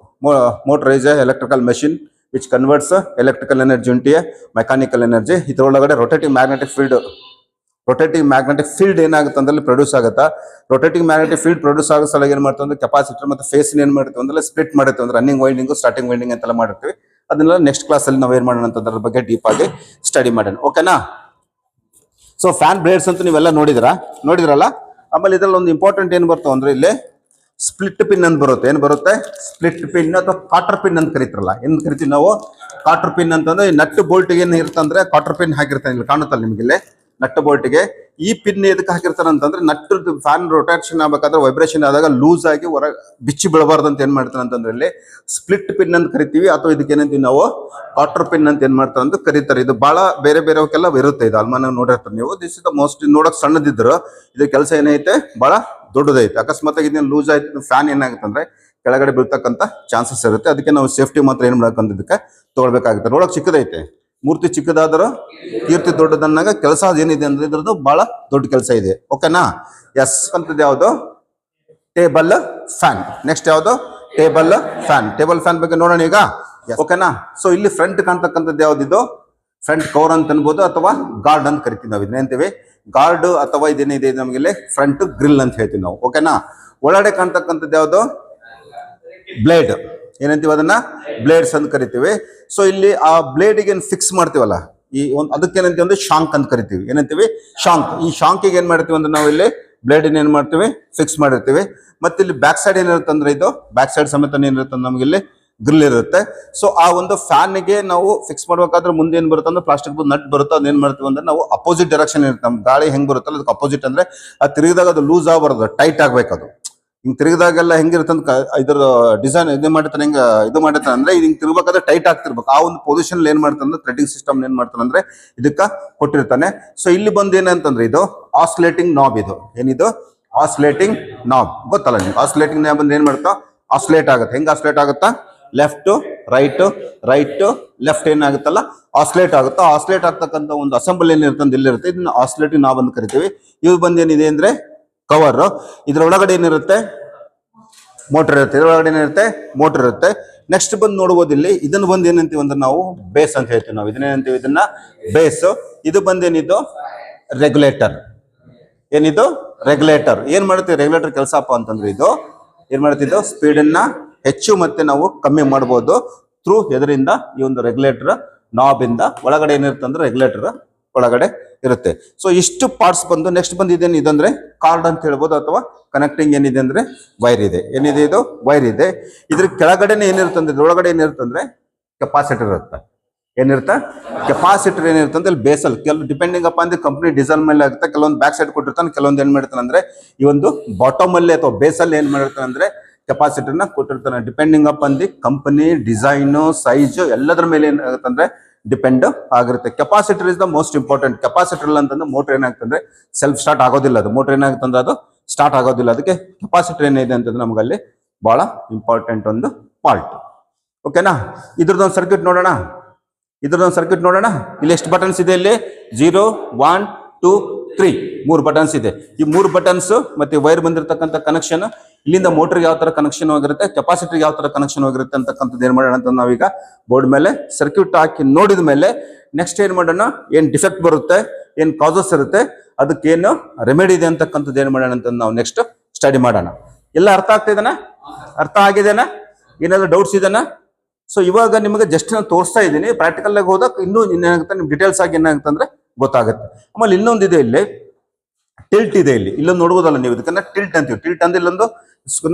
Motor is a electrical machine which converts electrical energy into a mechanical energy. ಇದ್ರೊಳಗಡೆ ರೊಟೇಟಿಂಗ್ ಮ್ಯಾಗ್ನೆಟಿಕ್ ಫೀಲ್ಡ್ ಏನಾಗುತ್ತೆ ಅಂದ್ರೆ ಪ್ರೊಡ್ಯೂಸ್ ಆಗುತ್ತಾ. ರೊಟೇಟಿಂಗ್ ಮ್ಯಾಗ್ನೆಟಿಕ್ ಫೀಲ್ಡ್ ಪ್ರೊಡ್ಯೂಸ್ ಆಗೋ ಸಲ ಏನ್ ಮಾಡ್ತೀವಿ ಅಂದ್ರೆ ಕೆಪಾಸಿಟರ್ ಮತ್ತೆ ಫೇಸ್ ಏನ್ ಮಾಡ್ತೀವಿ ಅಂದ್ರೆ ಸ್ಪ್ಲಿಟ್ ಮಾಡುತ್ತೆ ಅಂದ್ರೆ ರನ್ನಿಂಗ್ ವೈಂಡಿಂಗ್ ಸ್ಟಾರ್ಟಿಂಗ್ ವೈಂಡಿಂಗ್ ಅಂತೆಲ್ಲ ಮಾಡಿರ್ತೀವಿ. ಅದನ್ನೆಲ್ಲ ನೆಕ್ಸ್ಟ್ ಕ್ಲಾಸ್ ಅಲ್ಲಿ ನಾವ್ ಏನ್ ಮಾಡೋಣ ಅಂತದ್ರ ಬಗ್ಗೆ ಡೀಪ್ ಆಗಿ ಸ್ಟಡಿ ಮಾಡೋಣ. ಓಕೆನಾ. ಸೊ ಫ್ಯಾನ್ ಬ್ಲೇಡ್ಸ್ ಅಂತ ನೀವೆಲ್ಲ ನೋಡಿದ್ರಲ್ಲ. ಆಮೇಲೆ ಇದ್ರಲ್ಲಿ ಒಂದು ಇಂಪಾರ್ಟೆಂಟ್ ಏನ್ ಬರ್ತಾವ ಅಂದ್ರೆ ಇಲ್ಲಿ ಸ್ಪ್ಲಿಟ್ ಪಿನ್ ಅಂತ ಬರುತ್ತೆ. ಏನ್ ಬರುತ್ತೆ? ಸ್ಪ್ಲಿಟ್ ಪಿನ್ ಅಥವಾ ಕಾಟರ್ ಪಿನ್ ಅಂತ ಕರಿತಾರಲ್ಲ. ಏನ್ ಕರಿತೀವಿ ನಾವು? ಕಾಟರ್ ಪಿನ್ ಅಂತಂದ್ರೆ ನಟ್ ಬೋಲ್ಟ್ ಏನ್ ಇರ್ತಂದ್ರೆ ಕಾಟರ್ ಪಿನ್ ಹಾಕಿರ್ತಾನೆ. ಇಲ್ಲಿ ಕಾಣುತ್ತಲ್ಲ ನಿಮ್ಗೆ ಇಲ್ಲಿ ನಟ್ ಬೋಲ್ಟ್ಗೆ ಈ ಪಿನ್ ಎದಕ್ಕೆ ಹಾಕಿರ್ತಾರೆ ಅಂತಂದ್ರೆ ನಟ್ ಫ್ಯಾನ್ ರೊಟೇಷನ್ ಆಗ್ಬೇಕಾದ್ರೆ ವೈಬ್ರೇಷನ್ ಆದಾಗ ಲೂಸ್ ಆಗಿ ಹೊರ ಬಿಚ್ಚಿ ಬೀಳಬಾರ್ದು ಅಂತ ಏನ್ ಮಾಡ್ತಾರೆ ಅಂತಂದ್ರೆ ಇಲ್ಲಿ ಸ್ಪ್ಲಿಟ್ ಪಿನ್ ಅಂತ ಕರಿತೀವಿ. ಅಥವಾ ಇದಕ್ಕೆ ಏನಂತೀವಿ ನಾವು ಕಾಟರ್ ಪಿನ್ ಅಂತ ಏನ್ ಮಾಡ್ತಾರೆ ಅಂತ ಕರೀತಾರೆ. ಇದು ಬಹಳ ಬೇರೆವಕ್ಕೆಲ್ಲ ಇರುತ್ತೆ. ಇದು ಅಲ್ಮಾನ ನೋಡಿರ್ತಾರೆ ನೀವು. ದಿಸ್ ಇಸ್ ದ ಮೋಸ್ಟ್ ನೋಡಕ್ ಸಣ್ಣದಿದ್ರು ಇದ್ರ ಕೆಲಸ ಏನೈತೆ ಬಹಳ ದೊಡ್ಡದೈತೆ. ಅಕಸ್ಮಾತ್ ಇದನ್ನ ಲೂಸ್ ಆಯ್ತು ಫ್ಯಾನ್ ಏನಾಗುತ್ತೆ ಅಂದ್ರೆ ಕೆಳಗಡೆ ಬೀಳ್ತಕ್ಕಂಥ ಚಾನ್ಸಸ್ ಇರುತ್ತೆ. ಅದಕ್ಕೆ ನಾವು ಸೇಫ್ಟಿ ಮಾತ್ರ ಏನ್ ಮಾಡಬೇಕಂತ ಇದಕ್ಕೆ ತಗೊಳ್ಬೇಕಾಗುತ್ತೆ. ನೋಡಕ್ ಚಿಕ್ಕದೈತೆ, ಮೂರ್ತಿ ಚಿಕ್ಕದಾದರೂ ಕೀರ್ತಿ ದೊಡ್ಡದನ್ನಾಗ ಕೆಲಸ ಏನಿದೆ ಅಂದ್ರೆ ಇದ್ರದ್ದು ಬಹಳ ದೊಡ್ಡ ಕೆಲಸ ಇದೆ. ಓಕೆನಾ. ಎಸ್ ಅಂತದ್ದು ಯಾವುದು? Table fan. ನೆಕ್ಸ್ಟ್ ಯಾವುದು? ಟೇಬಲ್ ಫ್ಯಾನ್ ಬಗ್ಗೆ ನೋಡೋಣ ಈಗ. ಓಕೆನಾ. ಸೊ ಇಲ್ಲಿ ಫ್ರಂಟ್ ಕಾಣ್ತಕ್ಕಂಥದ್ದು ಯಾವ್ದಿದು? ಫ್ರಂಟ್ ಕವರ್ ಅಂತ ಅನ್ಬೋದು ಅಥವಾ ಗಾರ್ಡ್ ಅಂತ ಕರಿತೀವಿ ನಾವು. ಇದನ್ನೇಂತೀವಿ ಗಾರ್ಡ್ ಅಥವಾ ಇದೇನಿದೆ ನಮಗೆ ಇಲ್ಲಿ ಫ್ರಂಟ್ ಗ್ರಿಲ್ ಅಂತ ಹೇಳ್ತೀವಿ ನಾವು. ಓಕೆನಾ. ಒಳಗಡೆ ಕಾಣ್ತಕ್ಕಂಥದ್ದು ಯಾವುದು? ಬ್ಲೇಡ್. ಏನಂತೀವಿ ಅದನ್ನ? ಬ್ಲೇಡ್ಸ್ ಅಂತ ಕರಿತೀವಿ. ಸೊ ಇಲ್ಲಿ ಆ ಬ್ಲೇಡ್ಗೆ ಏನ್ ಫಿಕ್ಸ್ ಮಾಡ್ತೀವಲ್ಲ ಈ ಒಂದು ಅದಕ್ಕೆ ಏನಂತೀವಿ ಅಂದ್ರೆ ಶಾಂಕ್ ಅಂತ ಕರಿತೀವಿ. ಏನಂತೀವಿ? ಶಾಂಕ್. ಈ ಶಾಂಕಿಗೆ ಏನ್ ಮಾಡ್ತೀವಿ ಅಂದ್ರೆ ನಾವು ಇಲ್ಲಿ ಬ್ಲೇಡ್ ಏನ್ ಮಾಡ್ತೀವಿ? ಫಿಕ್ಸ್ ಮಾಡಿರ್ತೀವಿ. ಮತ್ತೆ ಇಲ್ಲಿ ಬ್ಯಾಕ್ ಸೈಡ್ ಏನಿರುತ್ತೆ ಅಂದ್ರೆ ಇದು ಬ್ಯಾಕ್ ಸೈಡ್ ಸಮೇತ ಏನಿರುತ್ತೆ ನಮ್ಗೆ ಇಲ್ಲಿ ಗ್ರಿಲ್ ಇರುತ್ತೆ. ಸೊ ಆ ಒಂದು ಫ್ಯಾನ್ ಗೆ ನಾವು ಫಿಕ್ಸ್ ಮಾಡ್ಬೇಕಾದ್ರೆ ಮುಂದೆ ಏನ್ ಬರುತ್ತೆ ಅಂದ್ರೆ ಪ್ಲಾಸ್ಟಿಕ್ ನಟ್ ಬರುತ್ತೆ. ಅದೇನ್ ಮಾಡ್ತೀವಿ ಅಂದ್ರೆ ನಾವು ಅಪೋಸಿಟ್ ಡೈರೆಕ್ಷನ್ ಇರುತ್ತೆ. ನಮ್ ಗಾಳಿ ಹೆಂಗ್ ಬರುತ್ತಲ್ಲ ಅದಕ್ಕೆ ಅಪೋಸಿಟ್ ಅಂದ್ರೆ ಅದು ತಿರುಗಿದಾಗ ಅದು ಲೂಸ್ ಆಗಬಾರ್ದು, ಟೈಟ್ ಆಗ್ಬೇಕು. ಅದು ಹಿಂಗ್ ತಿರುಗಿದಾಗೆಲ್ಲ ಹೆಂಗಿರುತ್ತೆ ಅಂತ ಇದ್ರ ಡಿಸೈನ್ ಇದು ಮಾಡಿರ್ತಾನೆ. ಹೆಂಗ ಇದು ಮಾಡಿರ್ತಾನೆ ಅಂದ್ರೆ ಹಿಂಗ್ ತಿರ್ಬೇಕಾದ್ರೆ ಟೈಟ್ ಆಗ್ತಿರ್ಬೇಕು. ಆ ಒಂದು ಪೊಸಿಷನ್ ಏನ್ ಮಾಡ್ತಾನೆ ಅಂದ್ರೆ ಥ್ರೆಡಿಂಗ್ ಸಿಸ್ಟಮ್ ಏನ್ ಮಾಡ್ತಾನೆ ಅಂದ್ರೆ ಇದಕ್ಕ ಕೊಟ್ಟಿರ್ತಾನೆ. ಸೊ ಇಲ್ಲಿ ಬಂದು ಏನಂತಂದ್ರೆ ಇದು ಆಸ್ಲೇಟಿಂಗ್ ನಾಬ್. ಇದು ಏನಿದು? ಆಸ್ಲೇಟಿಂಗ್ ನಾಬ್. ಗೊತ್ತಲ್ಲ ನಿಮ್ಗೆ ಆಸ್ಲೇಟಿಂಗ್ ನಾಬ್ ಬಂದು ಏನ್ ಮಾಡ್ತಾ? ಆಸ್ಲೇಟ್ ಆಗುತ್ತೆ. ಹೆಂಗ್ ಆಸ್ಲೇಟ್ ಆಗುತ್ತಾ? ಲೆಫ್ಟ್ ರೈಟ್ ಲೆಫ್ಟ್ ಏನಾಗುತ್ತಲ್ಲ ಆಸ್ಲೇಟ್ ಆಗುತ್ತಾ. ಆಸ್ಲೇಟ್ ಆಗ್ತಕ್ಕಂಥ ಒಂದು ಅಸೆಂಬಲ್ ಏನಿರುತ್ತೆ ಇಲ್ಲಿರುತ್ತೆ. ಇದನ್ನ ಆಸ್ಲೇಟಿಂಗ್ ನಾಬ್ ಅಂತ ಕರಿತೀವಿ. ಇವು ಬಂದು ಏನಿದೆ ಅಂದ್ರೆ ಕವರ್. ಇದ್ರೊಳಗಡೆ ಏನಿರುತ್ತೆ? ಮೋಟರ್ ಇರುತ್ತೆ. ಇದ್ರೊಳಗಡೆ ಏನಿರುತ್ತೆ? ಮೋಟರ್ ಇರುತ್ತೆ. ನೆಕ್ಸ್ಟ್ ಬಂದು ನೋಡ್ಬೋದು ಇಲ್ಲಿ ಇದನ್ನ ಬಂದು ಏನಂತೀವಿ ಅಂದ್ರೆ ನಾವು ಬೇಸ್ ಅಂತ ಹೇಳ್ತೀವಿ ನಾವು. ಇದನ್ನೇನಂತೀವಿ? ಇದನ್ನ ಬೇಸ್. ಇದು ಬಂದೇನಿದು? ರೆಗ್ಯುಲೇಟರ್. ಏನಿದು? ರೆಗ್ಯುಲೇಟರ್. ಏನ್ ಮಾಡುತ್ತೆ ರೆಗ್ಯುಲೇಟರ್ ಕೆಲಸಪ್ಪ ಅಂತಂದ್ರೆ ಇದು ಏನ್ ಮಾಡ್ತಿದ್ದು ಸ್ಪೀಡ್ ಅನ್ನ ಹೆಚ್ಚು ಮತ್ತೆ ನಾವು ಕಮ್ಮಿ ಮಾಡ್ಬೋದು ಥ್ರೂ ಎದರಿಂದ ಈ ಒಂದು ರೆಗ್ಯುಲೇಟರ್ ನಾಬ್ ಇಂದ. ಒಳಗಡೆ ಏನಿರುತ್ತೆ ಅಂದ್ರೆ ರೆಗ್ಯುಲೇಟರ್ ಒಳಗಡೆ ಇರುತ್ತೆ. ಸೊ ಇಷ್ಟು ಪಾರ್ಟ್ಸ್ ಬಂದು ನೆಕ್ಸ್ಟ್ ಬಂದು ಇದೇನು ಇದಂದ್ರೆ ಕಾರ್ಡ್ ಅಂತ ಹೇಳ್ಬೋದು ಅಥವಾ ಕನೆಕ್ಟಿಂಗ್ ಏನಿದೆ ಅಂದ್ರೆ ವೈರ್ ಇದೆ. ಏನಿದೆ? ಇದು ವೈರ್ ಇದೆ. ಇದ್ರ ಕೆಳಗಡೆನೆ ಏನಿರುತ್ತೆ ಅಂದ್ರೆ ಒಳಗಡೆ ಏನಿರುತ್ತೆ ಅಂದ್ರೆ ಕೆಪಾಸಿಟರ್ ಇರುತ್ತೆ. ಏನಿರುತ್ತೆ? ಕೆಪಾಸಿಟರ್ ಏನಿರುತ್ತೆ ಅಂದ್ರೆ ಇಲ್ಲಿ ಬೇಸಲ್ ಕೆಲವು ಡಿಪೆಂಡಿಂಗ್ ಅಪ್ ಅಂದ್ರೆ ಕಂಪ್ನಿ ಡಿಸೈನ್ ಮೇಲೆ ಆಗುತ್ತೆ. ಕೆಲವೊಂದು ಬ್ಯಾಕ್ ಸೈಡ್ ಕೊಟ್ಟಿರ್ತಾನೆ, ಕೆಲವೊಂದು ಏನ್ ಮಾಡಿರ್ತಾನೆ ಅಂದ್ರೆ ಈ ಒಂದು ಬಾಟಮ್ ಅಲ್ಲಿ ಅಥವಾ ಬೇಸಲ್ಲಿ ಏನ್ ಮಾಡಿರ್ತಾನೆ ಅಂದ್ರೆ ಕೆಪಾಸಿಟರ್ನ ಕೊಟ್ಟಿರ್ತಾನೆ. ಡಿಪೆಂಡಿಂಗ್ ಅಪ್ ಅಂದಿ ಕಂಪನಿ ಡಿಸೈನ್ ಸೈಜ್ ಎಲ್ಲದ್ರ ಮೇಲೆ ಏನಾಗುತ್ತೆ ಅಂದ್ರೆ ಡಿಪೆಂಡ್ ಆಗಿರುತ್ತೆ. Capacitor is the most important. Capacitor ಅಂತಂದ್ರೆ ಮೋಟರ್ ಏನಾಗ್ತಂದ್ರೆ ಸೆಲ್ಫ್ ಸ್ಟಾರ್ಟ್ ಆಗೋದಿಲ್ಲ. ಅದು ಮೋಟರ್ ಏನಾಗುತ್ತಂದ್ರೆ ಅದು ಸ್ಟಾರ್ಟ್ ಆಗೋದಿಲ್ಲ. ಅದಕ್ಕೆ ಕೆಪಾಸಿಟರ್ ಏನಿದೆ ಅಂತಂದ್ರೆ ನಮಗಲ್ಲಿ ಬಹಳ ಇಂಪಾರ್ಟೆಂಟ್ ಒಂದು ಪಾರ್ಟ್. ಓಕೆನಾ. ಇದ್ರದ್ದೊಂದು ಸರ್ಕ್ಯೂಟ್ ನೋಡೋಣ. ಇಲ್ಲಿ ಎಷ್ಟು ಬಟನ್ಸ್ ಇದೆ? ಇಲ್ಲಿ 0 1 2 3 3 ಬಟನ್ಸ್ ಇದೆ. ಈ 3 ಬಟನ್ಸ್ ಮತ್ತೆ ವೈರ್ ಬಂದಿರತಕ್ಕಂಥ ಕನೆಕ್ಷನ್ ಇಲ್ಲಿಂದ ಮೋಟರ್ಗೆ ಯಾವ ತರ ಕನೆಕ್ಷನ್ ಹೋಗಿರುತ್ತೆ, ಕೆಪಾಸಿಟರ್ಗೆ ಯಾವ ತರ ಕನೆಕ್ಷನ್ ಹೋಗಿರುತ್ತೆ ಅಂತಕ್ಕಂಥದ್ದು ಏನ್ ಮಾಡೋಣ ಅಂತ ನಾವೀಗ ಬೋರ್ಡ್ ಮೇಲೆ ಸರ್ಕ್ಯೂಟ್ ಹಾಕಿ ನೋಡಿದ ಮೇಲೆ ನೆಕ್ಸ್ಟ್ ಏನ್ ಮಾಡೋಣ, ಏನ್ ಡಿಫೆಕ್ಟ್ ಬರುತ್ತೆ, ಏನ್ ಕಾಸಸ್ ಇರುತ್ತೆ, ಅದಕ್ಕೇನು ರೆಮಿಡಿ ಇದೆ ಅಂತಕ್ಕಂಥದ್ದು ಏನ್ ಮಾಡೋಣ ಅಂತ ನಾವು ನೆಕ್ಸ್ಟ್ ಸ್ಟಡಿ ಮಾಡೋಣ. ಎಲ್ಲ ಅರ್ಥ ಆಗ್ತಿದೆನಾ? ಅರ್ಥ ಆಗಿದೆನಾ? ಏನಾದ್ರು ಡೌಟ್ಸ್ ಇದೆನಾ? ಸೊ ಇವಾಗ ನಿಮಗೆ ಜಸ್ಟ್ ನಾನು ತೋರಿಸ್ತಾ ಇದ್ದೀನಿ. ಪ್ರಾಕ್ಟಿಕಲ್ ಆಗಿ ಹೋದಾಗ ಇನ್ನೂ ಏನಾಗುತ್ತೆ ನಿಮ್ಗೆ ಡೀಟೇಲ್ಸ್ ಆಗಿ ಏನಾಗುತ್ತೆ ಅಂದ್ರೆ ಗೊತ್ತಾಗುತ್ತೆ. ಆಮೇಲೆ ಇನ್ನೊಂದಿದೆ, ಇಲ್ಲಿ ಟಿಲ್ಟ್ ಇದೆ. ಇಲ್ಲೊಂದು ನೋಡ್ಬೋದಲ್ಲ ನೀವು, ಇದಕ್ಕೆ ಟಿಲ್ಟ್ ಅಂತೀವಿ. ಟಿಲ್ಟ್ ಅಂದ್ರೆ ಇಲ್ಲೊಂದು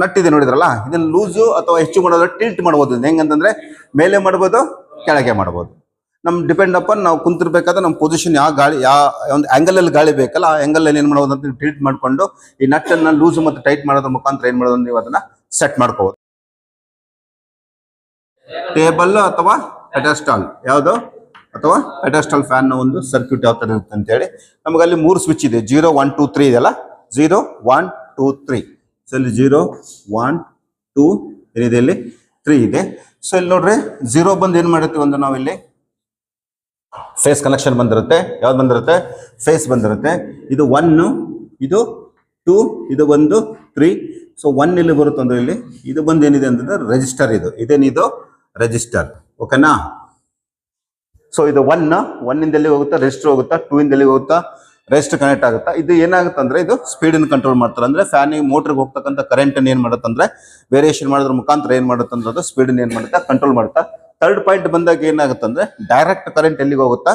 ನಟ್ ಇದೆ ನೋಡಿದ್ರಲ್ಲ, ಇದನ್ನ ಲೂಸು ಅಥವಾ ಹೆಚ್ಚು ಮಾಡೋದ್ರೆ ಟಿಲ್ಟ್ ಮಾಡ್ಬೋದು. ಹೆಂಗಂತಂದ್ರೆ ಮೇಲೆ ಮಾಡ್ಬೋದು, ಕೆಳಗೆ ಮಾಡ್ಬೋದು. ನಮ್ ಡಿಪೆಂಡ್ ಅಪಾನ್ ನಾವು ಕುಂತಿರ್ಬೇಕಾದ್ರೆ ನಮ್ಮ ಪೊಸಿಷನ್ ಯಾವ ಗಾಳಿ ಯಾವ ಒಂದು ಆಂಗಲ್ ಅಲ್ಲಿ ಗಾಳಿ ಬೇಕಲ್ಲ, ಆ ಆಂಗಲ್ ಅಲ್ಲಿ ಏನ್ ಮಾಡೋದು ಅಂತ ಟಿಲ್ಟ್ ಮಾಡ್ಕೊಂಡು ಈ ನಟ್ ಅನ್ನ ಲೂಸ್ ಮತ್ತೆ ಟೈಟ್ ಮಾಡೋದ್ರ ಮುಖಾಂತರ ಏನ್ ಮಾಡೋದು ನೀವು ಅದನ್ನ ಸೆಟ್ ಮಾಡ್ಕೋಬಹುದು. ಟೇಬಲ್ ಅಥವಾ ಪೆಡಸ್ಟಾಲ್ ಯಾವುದು, ಅಥವಾ ಪೆಡಸ್ಟಾಲ್ ಫ್ಯಾನ್ ನ ಒಂದು ಸರ್ಕ್ಯೂಟ್ ಯಾವ ತರ ಇರುತ್ತೆ ಅಂತ ಹೇಳಿ ನಮಗೆ ಅಲ್ಲಿ 3 ಸ್ವಿಚ್ ಇದೆ. 0 1 2 3 ಇದೆಲ್ಲ, 0 1 2 3. ಸೊ ಇಲ್ಲಿ 0 1 2 ಏನಿದೆ, ಇಲ್ಲಿ 3 ಇದೆ. ಸೊ ಇಲ್ಲಿ ನೋಡ್ರಿ 0 ಬಂದು ಏನ್ ಮಾಡಿರ್ತೀವಿ ಅಂದ್ರೆ ನಾವು ಇಲ್ಲಿ ಫೇಸ್ ಕನೆಕ್ಷನ್ ಬಂದಿರುತ್ತೆ. ಯಾವ್ದು ಬಂದಿರುತ್ತೆ? ಫೇಸ್ ಬಂದಿರುತ್ತೆ. ಇದು 1, ಇದು 2, ಇದು ಬಂದು 3. ಸೊ 1 ಇಲ್ಲಿ ಬರುತ್ತೆ ಅಂದ್ರೆ ಇಲ್ಲಿ ಇದು ಬಂದು ಏನಿದೆ ಅಂತಂದ್ರೆ ರಿಜಿಸ್ಟರ್. ಇದೇನಿದು ರಿಜಿಸ್ಟರ್. ಓಕೆನಾ? ಸೊ ಇದು 1 ಇಂದ ಎಲ್ಲಿ ಹೋಗುತ್ತಾ? ರಿಜಿಸ್ಟರ್ ಹೋಗುತ್ತಾ. 2 ಇಂದ ಎಲ್ಲಿ ಹೋಗುತ್ತಾ? ರಿಜಿಸ್ಟರ್ ಕನೆಕ್ಟ್ ಆಗುತ್ತಾ. ಇದು ಏನಾಗುತ್ತೆ ಅಂದ್ರೆ ಇದು ಸ್ಪೀಡ್ ಕಂಟ್ರೋಲ್ ಮಾಡ್ತಾರೆ. ಅಂದ್ರೆ ಫ್ಯಾನಿಗೆ ಮೋಟರ್ಗೆ ಹೋಗ್ತಕ್ಕಂಥ ಕರೆಂಟ್ ಏನ್ ಮಾಡುತ್ತಂದ್ರೆ ವೇರಿಯೇಷನ್ ಮಾಡೋದ್ರ ಮುಖಾಂತರ ಏನ್ ಮಾಡುತ್ತಂದ್ರೆ ಅದು ಸ್ಪೀಡ್ ಏನ್ ಮಾಡುತ್ತಾ? ಕಂಟ್ರೋಲ್ ಮಾಡುತ್ತಾ. ಥರ್ಡ್ ಪಾಯಿಂಟ್ ಬಂದಾಗ ಏನಾಗುತ್ತೆ ಅಂದ್ರೆ ಡೈರೆಕ್ಟ್ ಕರೆಂಟ್ ಎಲ್ಲಿಗೆ ಹೋಗುತ್ತಾ?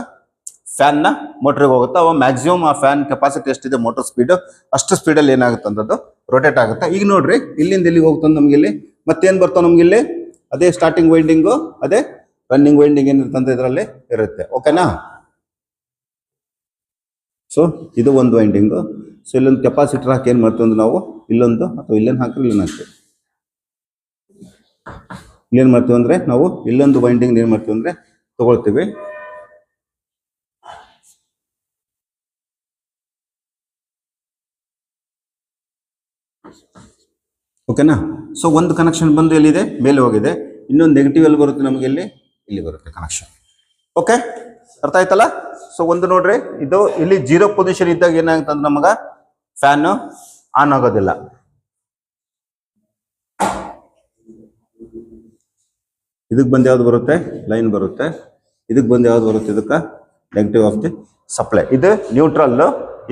ಫ್ಯಾನ್ ನ ಮೋಟರ್ಗೆ ಹೋಗುತ್ತಾ. ಅವ ಮ್ಯಾಕ್ಸಿಮಮ್ ಆ ಫ್ಯಾನ್ ಕೆಪಾಸಿಟಿ ಎಷ್ಟಿದೆ ಮೋಟರ್ ಸ್ಪೀಡ್ ಅಷ್ಟು ಸ್ಪೀಡಲ್ಲಿ ಏನಾಗುತ್ತೆ ಅಂತದ್ದು ರೊಟೇಟ್ ಆಗುತ್ತೆ. ಈಗ ನೋಡ್ರಿ ಇಲ್ಲಿಂದ ಎಲ್ಲಿಗೆ ಹೋಗ್ತಂದ್ರೆ ನಮ್ಗೆ ಇಲ್ಲಿ ಮತ್ತೇನ್ ಬರ್ತಾವ ನಮ್ಗೆ ಇಲ್ಲಿ ಅದೇ ಸ್ಟಾರ್ಟಿಂಗ್ ವೈಂಡಿಂಗು ಅದೇ ರನ್ನಿಂಗ್ ವೈಂಡಿಂಗ್ ಏನಿರ್ತಂತ ಇದರಲ್ಲಿ ಇರುತ್ತೆ. ಓಕೆನಾ? ಸೊ ಇದು ಒಂದು ವೈಂಡಿಂಗು. ಸೊ ಇಲ್ಲೊಂದು ಕೆಪಾಸಿಟರ್ ಹಾಕಿ ಏನ್ ಮಾಡ್ತೀವಿ ಅಂದ್ರೆ ನಾವು ಇಲ್ಲೊಂದು ಅಥವಾ ಇಲ್ಲೇನು ಹಾಕ್ರಿ ಇಲ್ಲೇನು ಹಾಕ್ತೀವಿ. ಇಲ್ಲೇನ್ ಮಾಡ್ತೀವಿ ಅಂದ್ರೆ ನಾವು ಇಲ್ಲೊಂದು ವೈಂಡಿಂಗ್ ಏನ್ ಮಾಡ್ತೀವಿ ಅಂದ್ರೆ ತಗೊಳ್ತೀವಿ. ಓಕೆನಾ? ಸೊ ಒಂದು ಕನೆಕ್ಷನ್ ಬಂದು ಎಲ್ಲಿದೆ? ಮೇಲೆ ಹೋಗಿದೆ. ಇನ್ನೊಂದು ನೆಗೆಟಿವ್ ಎಲ್ಲಿ ಬರುತ್ತೆ ನಮಗೆ? ಇಲ್ಲಿ ಬರುತ್ತೆ ಕನೆಕ್ಷನ್. ಓಕೆ, ಅರ್ಥ ಆಯ್ತಲ್ಲ? ಸೊ ಒಂದು ನೋಡ್ರಿ, ಇದು ಇಲ್ಲಿ 0 ಪೊಸಿಷನ್ ಇದ್ದಾಗ ಏನಾಗುತ್ತೆ ಅಂದ್ರೆ ನಮಗ ಫ್ಯಾನ್ ಆನ್ ಆಗೋದಿಲ್ಲ. ಇದಕ್ಕೆ ಬಂದು ಯಾವ್ದು ಬರುತ್ತೆ? ಲೈನ್ ಬರುತ್ತೆ. ಇದಕ್ಕೆ ಬಂದು ಯಾವ್ದು ಬರುತ್ತೆ? ಇದಕ್ಕೆ ನೆಗೆಟಿವ್ ಆಫ್ ದಿ ಸಪ್ಲೈ. ಇದು ನ್ಯೂಟ್ರಲ್,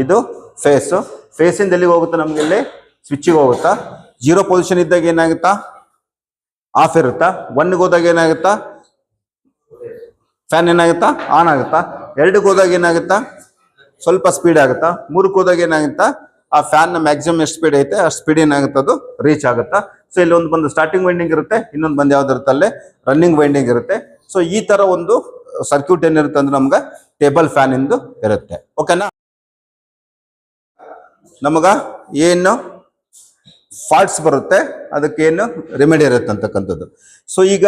ಇದು ಫೇಸ್. ಫೇಸಿಂದ ಎಲ್ಲಿಗೆ ಹೋಗುತ್ತೆ ನಮ್ಗೆ? ಇಲ್ಲಿ ಸ್ವಿಚ್ಗೆ ಹೋಗುತ್ತಾ. 0 ಪೊಸಿಷನ್ ಇದ್ದಾಗ ಏನಾಗುತ್ತಾ? ಆಫ್ ಇರುತ್ತಾ. 1ಗೆ ಹೋದಾಗ ಏನಾಗುತ್ತಾ? ಫ್ಯಾನ್ ಏನಾಗುತ್ತಾ? ಆನ್ ಆಗುತ್ತಾ. 2ಗೆ ಹೋದಾಗ ಏನಾಗುತ್ತಾ? ಸ್ವಲ್ಪ ಸ್ಪೀಡ್ ಆಗುತ್ತಾ. 3ಕ್ಕೆ ಹೋದಾಗ ಏನಾಗುತ್ತಾ? ಆ ಫ್ಯಾನ್ ನ ಮ್ಯಾಕ್ಸಿಮಮ್ ಎಷ್ಟು ಸ್ಪೀಡ್ ಐತೆ ಅಷ್ಟು ಸ್ಪೀಡ್ ಏನಾಗುತ್ತೆ ಅದು ರೀಚ್ ಆಗುತ್ತಾ. ಸೊ ಇಲ್ಲಿ ಒಂದು ಬಂದು ಸ್ಟಾರ್ಟಿಂಗ್ ವೈಂಡಿಂಗ್ ಇರುತ್ತೆ, ಇನ್ನೊಂದು ಬಂದು ಯಾವ್ದಿರುತ್ತೆ ಅಲ್ಲೇ ರನ್ನಿಂಗ್ ವೈಂಡಿಂಗ್ ಇರುತ್ತೆ. ಸೊ ಈ ತರ ಒಂದು ಸರ್ಕ್ಯೂಟ್ ಏನಿರುತ್ತೆ ಅಂದ್ರೆ ನಮ್ಗೆ ಟೇಬಲ್ ಫ್ಯಾನ್ ಇಂದು ಇರುತ್ತೆ. ಓಕೆನಾ? ನಮಗ ಏನು ಫಾಲ್ಟ್ಸ್ ಬರುತ್ತೆ ಅದಕ್ಕೆ ಏನು ರೆಮಿಡಿ ಇರುತ್ತೆ ಅಂತಕ್ಕಂಥದ್ದು. ಸೊ ಈಗ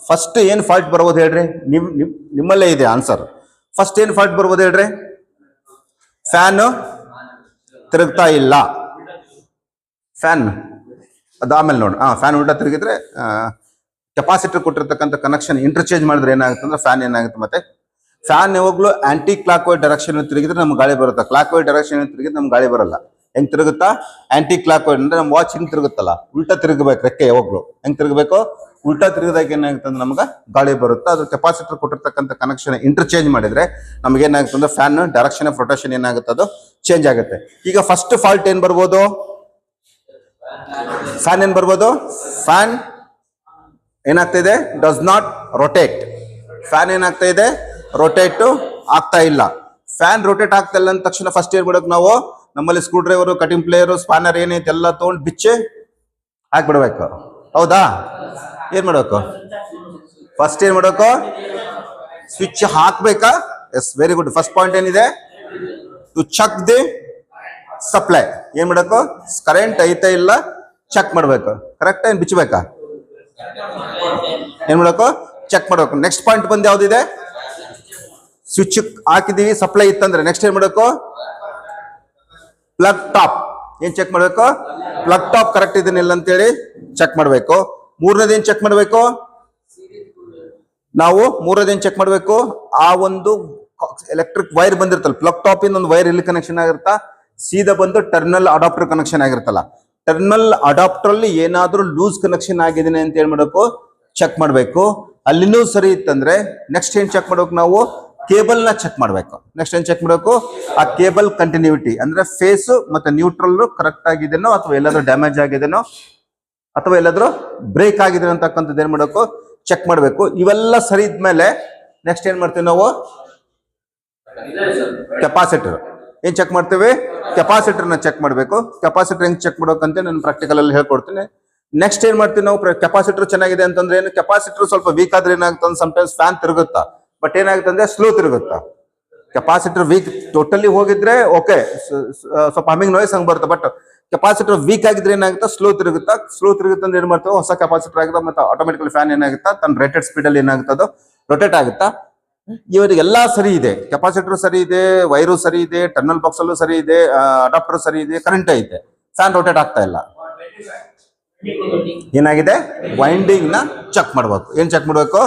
ಫಸ್ಟ್ ಏನ್ ಫಾಲ್ಟ್ ಬರ್ಬೋದು ಹೇಳ್ರಿ? ನಿಮ್ಮಲ್ಲೇ ಇದೆ ಆನ್ಸರ್. ಫಸ್ಟ್ ಏನ್ ಫಾಲ್ಟ್ ಬರ್ಬೋದು ಹೇಳ್ರಿ? ಫ್ಯಾನ್ ತಿರುಗ್ತಾ ಇಲ್ಲ. ಫ್ಯಾನ್ ಅದು ಆಮೇಲೆ ನೋಡಿ. ಫ್ಯಾನ್ ಉಲ್ಟಾ ತಿರುಗಿದ್ರೆ ಕೆಪಾಸಿಟರ್ ಕೊಟ್ಟಿರ್ತಕ್ಕಂಥ ಕನೆಕ್ಷನ್ ಇಂಟರ್ಚೇಂಜ್ ಮಾಡಿದ್ರೆ ಏನಾಗುತ್ತೆ ಅಂದ್ರೆ ಫ್ಯಾನ್ ಏನಾಗುತ್ತೆ ಮತ್ತೆ ಫ್ಯಾನ್ ಯಾವಾಗಲೂ ಆಂಟಿ ಕ್ಲಾಕ್ ವೈಸ್ ಡೈರೆಕ್ಷನ್ ತಿರುಗಿದ್ರೆ ನಮ್ಗೆ ಗಾಳಿ ಬರುತ್ತೆ. ಕ್ಲಾಕ್ ವೈಸ್ ಡೈರೆಕ್ಷನ್ ತಿರುಗಿದ್ರೆ ನಮ್ಗೆ ಗಾಳಿ ಬರಲ್ಲ. ಹೆಂಗ್ ತಿರುಗುತ್ತಾ? ಆಂಟಿ ಕ್ಲಾಕ್ ವೈಸ್ ಅಂದ್ರೆ ನಮ್ಮ ವಾಚ್ ಹಿಂಗ್ ತಿರುಗುತ್ತಲ್ಲ, ಉಲ್ಟಾ ತಿರುಗಬೇಕು ರೆಕ್ಕೆ ಯಾವಾಗ್ಲು. ಹೆಂಗ್ ತಿರುಗಬೇಕು? ಉಲ್ಟಾ ತಿರುಗಿದಾಗ ಏನಾಗುತ್ತೆ ಅಂದ್ರೆ ನಮ್ಗೆ ಗಾಳಿ ಬರುತ್ತೆ. ಅದ್ರ ಕೆಪಾಸಿಟರ್ ಕೊಟ್ಟಿರ್ತಕ್ಕಂಥ ಕನೆಕ್ಷನ್ ಇಂಟರ್ಚೇಂಜ್ ಮಾಡಿದ್ರೆ ನಮ್ಗೆ ಏನಾಗುತ್ತೆ ಅಂದ್ರೆ ಫ್ಯಾನ್ ಡೈರೆಕ್ಷನ್ ಆಫ್ ರೊಟೇಷನ್ ಏನಾಗುತ್ತೆ ಅದು ಚೇಂಜ್ ಆಗುತ್ತೆ. ಈಗ ಫಸ್ಟ್ ಫಾಲ್ಟ್ ಏನ್ ಬರ್ಬೋದು? ಫ್ಯಾನ್ ಏನ್ ಬರ್ಬೋದು? ಫ್ಯಾನ್ ಏನಾಗ್ತಾ ಇದೆ? Does not rotate. ಫ್ಯಾನ್ ಏನಾಗ್ತಾ ಇದೆ? ರೊಟೇಟ್ ಆಗ್ತಾ ಇಲ್ಲ. ಫ್ಯಾನ್ ರೊಟೇಟ್ ಆಗ್ತಾ ಇಲ್ಲ ಅಂದ ತಕ್ಷಣ ಫಸ್ಟ್ ಏನ್ ಮಾಡ್ಬೇಕು ನಾವು? ನಮ್ಮಲ್ಲಿ screw driver, cutting player, spanner ಏನೈತೆ ಎಲ್ಲ ತಗೊಂಡು ಬಿಚ್ಚೆ ಹಾಕ್ಬಿಡ್ಬೇಕು. ಹೌದಾ? ಏನ್ ಮಾಡ್ಬೇಕು? ಫಸ್ಟ್ ಏನ್ ಮಾಡ್ಬೇಕು? ಸ್ವಿಚ್ ಹಾಕ್ಬೇಕಾ? Yes, very good. First point ಏನಿದೆ? To check the supply. ಏನ್ ಮಾಡಬೇಕು? ಕರೆಂಟ್ ಐತೆ ಇಲ್ಲ ಚೆಕ್ ಮಾಡ್ಬೇಕು. ಕರೆಕ್ಟ್ ಏನ್ ಬಿಚ್ಚಬೇಕಾ? ಏನ್ ಮಾಡಬೇಕು? ಚೆಕ್ ಮಾಡ್ಬೇಕು. ನೆಕ್ಸ್ಟ್ ಪಾಯಿಂಟ್ ಬಂದು ಯಾವ್ದಿದೆ? ಸ್ವಿಚ್ ಹಾಕಿದೀವಿ, ಸಪ್ಲೈ ಇತ್ತಂದ್ರೆ ನೆಕ್ಸ್ಟ್ ಏನ್ ಮಾಡಬೇಕು? Plug top. ಏನ್ ಚೆಕ್ ಮಾಡ್ಬೇಕು? ಪ್ಲಗ್ ಟಾಪ್ ಕರೆಕ್ಟ್ ಇದನ್ನಿಲ್ಲ ಅಂತೇಳಿ ಚೆಕ್ ಮಾಡ್ಬೇಕು. ಮೂರನೇದೇನ್ ಚೆಕ್ ಮಾಡ್ಬೇಕು? ನಾವು ಮೂರನೇದೇನ್ ಚೆಕ್ ಮಾಡ್ಬೇಕು? ಆ ಒಂದು ಎಲೆಕ್ಟ್ರಿಕ್ ವೈರ್ ಬಂದಿರ್ತಲ್ಲ, ಪ್ಲಗ್ ಟಾಪ್ ಇಂದ ಒಂದು ವೈರ್ ಇಲ್ಲಿ ಕನೆಕ್ಷನ್ ಆಗಿರುತ್ತಾ, ಸೀದಾ ಬಂದು ಟರ್ಮಿನಲ್ ಅಡಾಪ್ಟರ್ ಕನೆಕ್ಷನ್ ಆಗಿರುತ್ತಲ್ಲ, ಟರ್ಮಿನಲ್ ಅಡಾಪ್ಟರ್ ಅಲ್ಲಿ ಏನಾದ್ರೂ ಲೂಸ್ ಕನೆಕ್ಷನ್ ಆಗಿದ್ದೇನೆ ಅಂತ ಏನ್ ಮಾಡ್ಬೇಕು? ಚೆಕ್ ಮಾಡ್ಬೇಕು. ಅಲ್ಲಿನೂ ಸರಿ ಇತ್ತಂದ್ರೆ ನೆಕ್ಸ್ಟ್ ಏನ್ ಚೆಕ್ ಮಾಡ್ಬೇಕು? ನಾವು ಕೇಬಲ್ ನ ಚೆಕ್ ಮಾಡ್ಬೇಕು. ನೆಕ್ಸ್ಟ್ ಏನ್ ಚೆಕ್ ಮಾಡ್ಬೇಕು? ಆ ಕೇಬಲ್ ಕಂಟಿನ್ಯೂಟಿ ಅಂದ್ರೆ ಫೇಸ್ ಮತ್ತೆ ನ್ಯೂಟ್ರಲ್ ಕರೆಕ್ಟ್ ಆಗಿದೆನೋ ಅಥವಾ ಎಲ್ಲಾದ್ರೂ ಡ್ಯಾಮೇಜ್ ಆಗಿದೆನೋ ಅಥವಾ ಎಲ್ಲಾದ್ರೂ ಬ್ರೇಕ್ ಆಗಿದೆ ಅಂತಕ್ಕಂಥದ್ದು ಏನ್ ಮಾಡಬೇಕು? ಚೆಕ್ ಮಾಡ್ಬೇಕು. ಇವೆಲ್ಲ ಸರಿ ಇದ್ಮೇಲೆ ನೆಕ್ಸ್ಟ್ ಏನ್ ಮಾಡ್ತೀವಿ ನಾವು? ಕೆಪಾಸಿಟರ್ ಏನ್ ಚೆಕ್ ಮಾಡ್ತೀವಿ? ಕೆಪಾಸಿಟರ್ ನ ಚೆಕ್ ಮಾಡ್ಬೇಕು. ಕೆಪಾಸಿಟರ್ ಹೆಂಗ್ ಚೆಕ್ ಮಾಡ್ಬೇಕಂತ ನಾನು ಪ್ರಾಕ್ಟಿಕಲ್ ಅಲ್ಲಿ ಹೇಳ್ಕೊಡ್ತೀನಿ. ನೆಕ್ಸ್ಟ್ ಏನ್ ಮಾಡ್ತೀವಿ ನಾವು? ಕೆಪಾಸಿಟರ್ ಚೆನ್ನಾಗಿದೆ ಅಂತಂದ್ರೆ ಏನು? ಕೆಪಾಸಿಟರ್ ಸ್ವಲ್ಪ ವೀಕ್ ಆದ್ರೆ ಏನಾಗುತ್ತೆ? ಸಮ್ಟೈಮ್ಸ್ ಫ್ಯಾನ್ ತಿರುಗುತ್ತಾ, ಬಟ್ ಏನಾಗುತ್ತೆ ಅಂದ್ರೆ ಸ್ಲೋ ತಿರುಗುತ್ತಾ. ಕೆಪಾಸಿಟರ್ ವೀಕ್ ಟೋಟಲಿ ಹೋಗಿದ್ರೆ ಓಕೆ, ಸ್ವಲ್ಪ ಹಮ್ಮಿಂಗ್ ನಾಯ್ಸ್ ಹಂಗ್ ಬರುತ್ತೆ. ಬಟ್ ಕೆಪಾಸಿಟರ್ ವೀಕ್ ಆಗಿದ್ರೆ ಏನಾಗುತ್ತೆ? ಸ್ಲೋ ತಿರುಗುತ್ತಾ. ಸ್ಲೋ ತಿರುಗುತ್ತೆ ಅಂದ್ರೆ ಏನ್ ಮಾಡ್ತೇವೆ? ಹೊಸ ಕೆಪಾಸಿಟರ್ ಆಗುತ್ತೆ ಮತ್ತೆ ಆಟೋಮೆಟಿಕಲಿ ಫ್ಯಾನ್ ಏನಾಗುತ್ತಾ? ತನ್ನ ರೇಟೆಡ್ ಸ್ಪೀಡ್ ಅಲ್ಲಿ ಏನಾಗುತ್ತೆ? ಅದು ರೊಟೇಟ್ ಆಗುತ್ತಾ. ಇವರಿಗೆಲ್ಲ ಸರಿ ಇದೆ, ಕೆಪಾಸಿಟರ್ ಸರಿ ಇದೆ, ವೈರು ಸರಿ ಇದೆ, ಟರ್ನಲ್ ಬಾಕ್ಸ್ ಅಲ್ಲೂ ಸರಿ ಇದೆ, ಅಡಾಪ್ಟರ್ ಸರಿ ಇದೆ, ಕರೆಂಟ್ ಐತೆ, ಫ್ಯಾನ್ ರೊಟೇಟ್ ಆಗ್ತಾ ಇಲ್ಲ. ಏನಾಗಿದೆ? ವೈಂಡಿಂಗ್ ನ ಚೆಕ್ ಮಾಡ್ಬೇಕು. ಏನ್ ಚೆಕ್ ಮಾಡ್ಬೇಕು?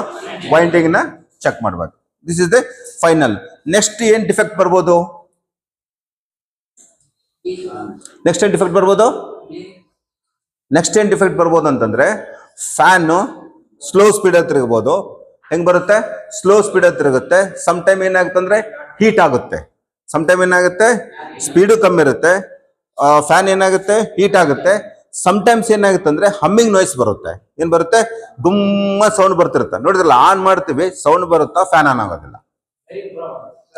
ವೈಂಡಿಂಗ್ ನ ಚೆಕ್ ಮಾಡ್ಬೇಕು. This is the final. Next ಏನ್ ಡಿಫೆಕ್ಟ್ ಬರ್ಬೋದು? ನೆಕ್ಸ್ಟ್ ಏನ್ ಡಿಫೆಕ್ಟ್ ಬರ್ಬೋದು ಅಂತಂದ್ರೆ ಫ್ಯಾನ್ ಸ್ಲೋ ಸ್ಪೀಡ್ ಅಲ್ಲಿ ತಿರುಗಬಹುದು. ಹೆಂಗ್ ಬರುತ್ತೆ? ಸ್ಲೋ ಸ್ಪೀಡ್ ಅಲ್ಲಿ ತಿರುಗುತ್ತೆ. ಸಮ್ ಟೈಮ್ ಏನಾಗುತ್ತೆ ಅಂದ್ರೆ ಹೀಟ್ ಆಗುತ್ತೆ, ಸಮ್ ಟೈಮ್ ಏನಾಗುತ್ತೆ ಸ್ಪೀಡು ಕಮ್ಮಿ ಇರುತ್ತೆ, ಫ್ಯಾನ್ ಏನಾಗುತ್ತೆ ಹೀಟ್ ಆಗುತ್ತೆ. ಸಮ್ ಟೈಮ್ಸ್ ಏನಾಗುತ್ತೆ ಅಂದ್ರೆ ಹಮ್ಮಿಂಗ್ ನಾಯ್ಸ್ ಬರುತ್ತೆ. ಏನ್ ಬರುತ್ತೆ? ಗುಮ್ಮ ಸೌಂಡ್ ಬರ್ತಿರುತ್ತೆ. ನೋಡಿದ್ರಲ್ಲ, ಆನ್ ಮಾಡ್ತೀವಿ ಸೌಂಡ್ ಬರುತ್ತಾ, ಫ್ಯಾನ್ ಆನ್ ಆಗೋದಿಲ್ಲ.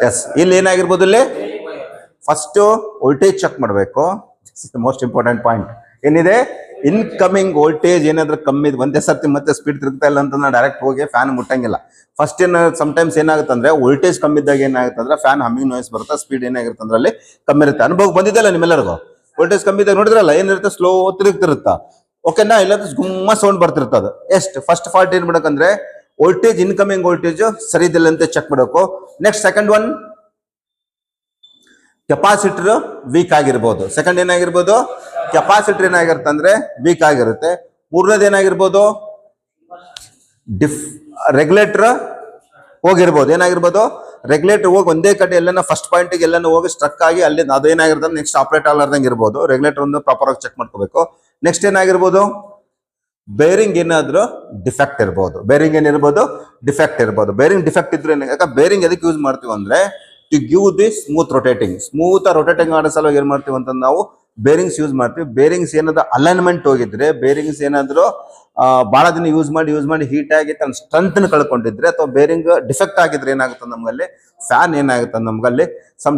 ಎಸ್, ಇಲ್ಲಿ ಏನಾಗಿರ್ಬೋದು, ಇಲ್ಲಿ ಫಸ್ಟ್ ವೋಲ್ಟೇಜ್ ಚೆಕ್ ಮಾಡಬೇಕು. ಮೋಸ್ಟ್ ಇಂಪಾರ್ಟೆಂಟ್ ಪಾಯಿಂಟ್ ಏನಿದೆ, ಇನ್ಕಮಿಂಗ್ ವೋಲ್ಟೇಜ್ ಏನಾದ್ರೂ ಕಮ್ಮಿ ಒಂದೇ ಸರ್ತಿ ಮತ್ತೆ ಸ್ಪೀಡ್ ತಿರುಗ್ತಾ ಇಲ್ಲ ಅಂತಂದ್ರೆ ಡೈರೆಕ್ಟ್ ಹೋಗಿ ಫ್ಯಾನ್ ಮುಟ್ಟಂಗಿಲ್ಲ. ಫಸ್ಟ್ ಸಮ್ಟೈಮ್ಸ್ ಏನಾಗುತ್ತೆ ಅಂದ್ರೆ ವೋಲ್ಟೇಜ್ ಕಮ್ಮಿ ಇದ್ದಾಗ ಏನಾಗುತ್ತೆ ಅಂದ್ರೆ ಫ್ಯಾನ್ ಹಮ್ಮಿಂಗ್ ನಾಯ್ಸ್ ಬರುತ್ತೆ, ಸ್ಪೀಡ್ ಏನಾಗಿರುತ್ತೆ ಅಂದ್ರೆ ಅಲ್ಲಿ ಕಮ್ಮಿ ಇರುತ್ತೆ. ಅನುಭವ ಬಂದಿದ್ದಲ್ಲ ನಿಮ್ಮೆಲ್ಲರಿಗೂ? ವೋಲ್ಟೇಜ್ ಕಮ್ಮಿ ಇದ್ದಾಗ ನೋಡಿದ್ರಲ್ಲ ಏನಿರುತ್ತೆ, ಸ್ಲೋ ತಿರುಗ್ತಿರುತ್ತಾ, ಓಕೆನಾ? ಇಲ್ಲ ಗುಮ್ಮ ಸೌಂಡ್ ಬರ್ತಿರ್ತದ. ಎಷ್ಟು ಫಸ್ಟ್ ಫಾಲ್ಟ್ ಏನ್ ಮಾಡ್ಬೇಕಂದ್ರೆ ವೋಲ್ಟೇಜ್, ಇನ್ಕಮಿಂಗ್ ವೋಲ್ಟೇಜ್ ಸರಿ ಇದಿಲ್ಲ ಅಂತ ಚೆಕ್ ಮಾಡಬೇಕು. Next second one, capacitor weak ಆಗಿರ್ಬೋದು. ಸೆಕೆಂಡ್ ಏನಾಗಿರ್ಬೋದು, ಕೆಪಾಸಿಟರ್ ಏನಾಗಿರುತ್ತೆ ಅಂದ್ರೆ ವೀಕ್ ಆಗಿರುತ್ತೆ. ಮೂರನೇದು ಏನಾಗಿರ್ಬೋದು, ರೆಗ್ಯುಲೇಟರ್ ಹೋಗಿರ್ಬೋದು. ಏನಾಗಿರ್ಬೋದು, ರೆಗ್ಯುಲೇಟರ್ ಹೋಗಿ ಒಂದೇ ಕಡೆ ಎಲ್ಲನ ಫಸ್ಟ್ ಪಾಯಿಂಟ್ಗೆ ಎಲ್ಲನ ಹೋಗಿ ಸ್ಟ್ರಕ್ ಆಗಿ ಅಲ್ಲಿ ಅದೇನಾಗಿರ್ತದೆ ನೆಕ್ಸ್ಟ್ ಆಪರೇಟ್ ಆಗಲಾರ್ದಂಗೆ ಇರ್ಬೋದು. ರೆಗ್ಯುಲೇಟರ್ ಒಂದು ಪ್ರಾಪರ್ ಆಗಿ ಚೆಕ್ ಮಾಡ್ಕೋಬೇಕು. ನೆಕ್ಸ್ಟ್ ಏನಾಗಿರ್ಬೋದು, ಬೇರಿಂಗ್ ಏನಾದ್ರು ಡಿಫೆಕ್ಟ್ ಇರ್ಬೋದು. ಬೇರಿಂಗ್ ಏನಿರ್ಬೋದು, ಡಿಫೆಕ್ಟ್ ಇರ್ಬೋದು. ಬೇರಿಂಗ್ ಡಿಫೆಕ್ಟ್ ಇದ್ರೆ ಬೇರಿಂಗ್ ಎದಕ್ಕೆ ಯೂಸ್ ಮಾಡ್ತೀವಿ ಅಂದ್ರೆ to give the smooth rotating ಮಾಡೋ ಸಲುವಾಗಿ ಏನ್ ಮಾಡ್ತೀವಿ ಅಂತ ನಾವು ಬೇರಿಂಗ್ಸ್ ಯೂಸ್ ಮಾಡ್ತೀವಿ. ಬೇರಿಂಗ್ಸ್ ಏನಾದ್ರು ಅಲೈನ್ಮೆಂಟ್ ಹೋಗಿದ್ರೆ, ಬೇರಿಂಗ್ಸ್ ಏನಾದ್ರು ಬಹಳ ದಿನ ಯೂಸ್ ಮಾಡಿ ಹೀಟ್ ಆಗಿ ತನ್ನ ಸ್ಟ್ರೆಂತ್ ಕಳ್ಕೊಂಡಿದ್ರೆ, ಅಥವಾ ಬೇರಿಂಗ್ ಡಿಫೆಕ್ಟ್ ಆಗಿದ್ರೆ ಏನಾಗುತ್ತೆ ನಮ್ಗಲ್ಲಿ, ಫ್ಯಾನ್ ಏನಾಗುತ್ತೆ ನಮ್ಗಲ್ಲಿ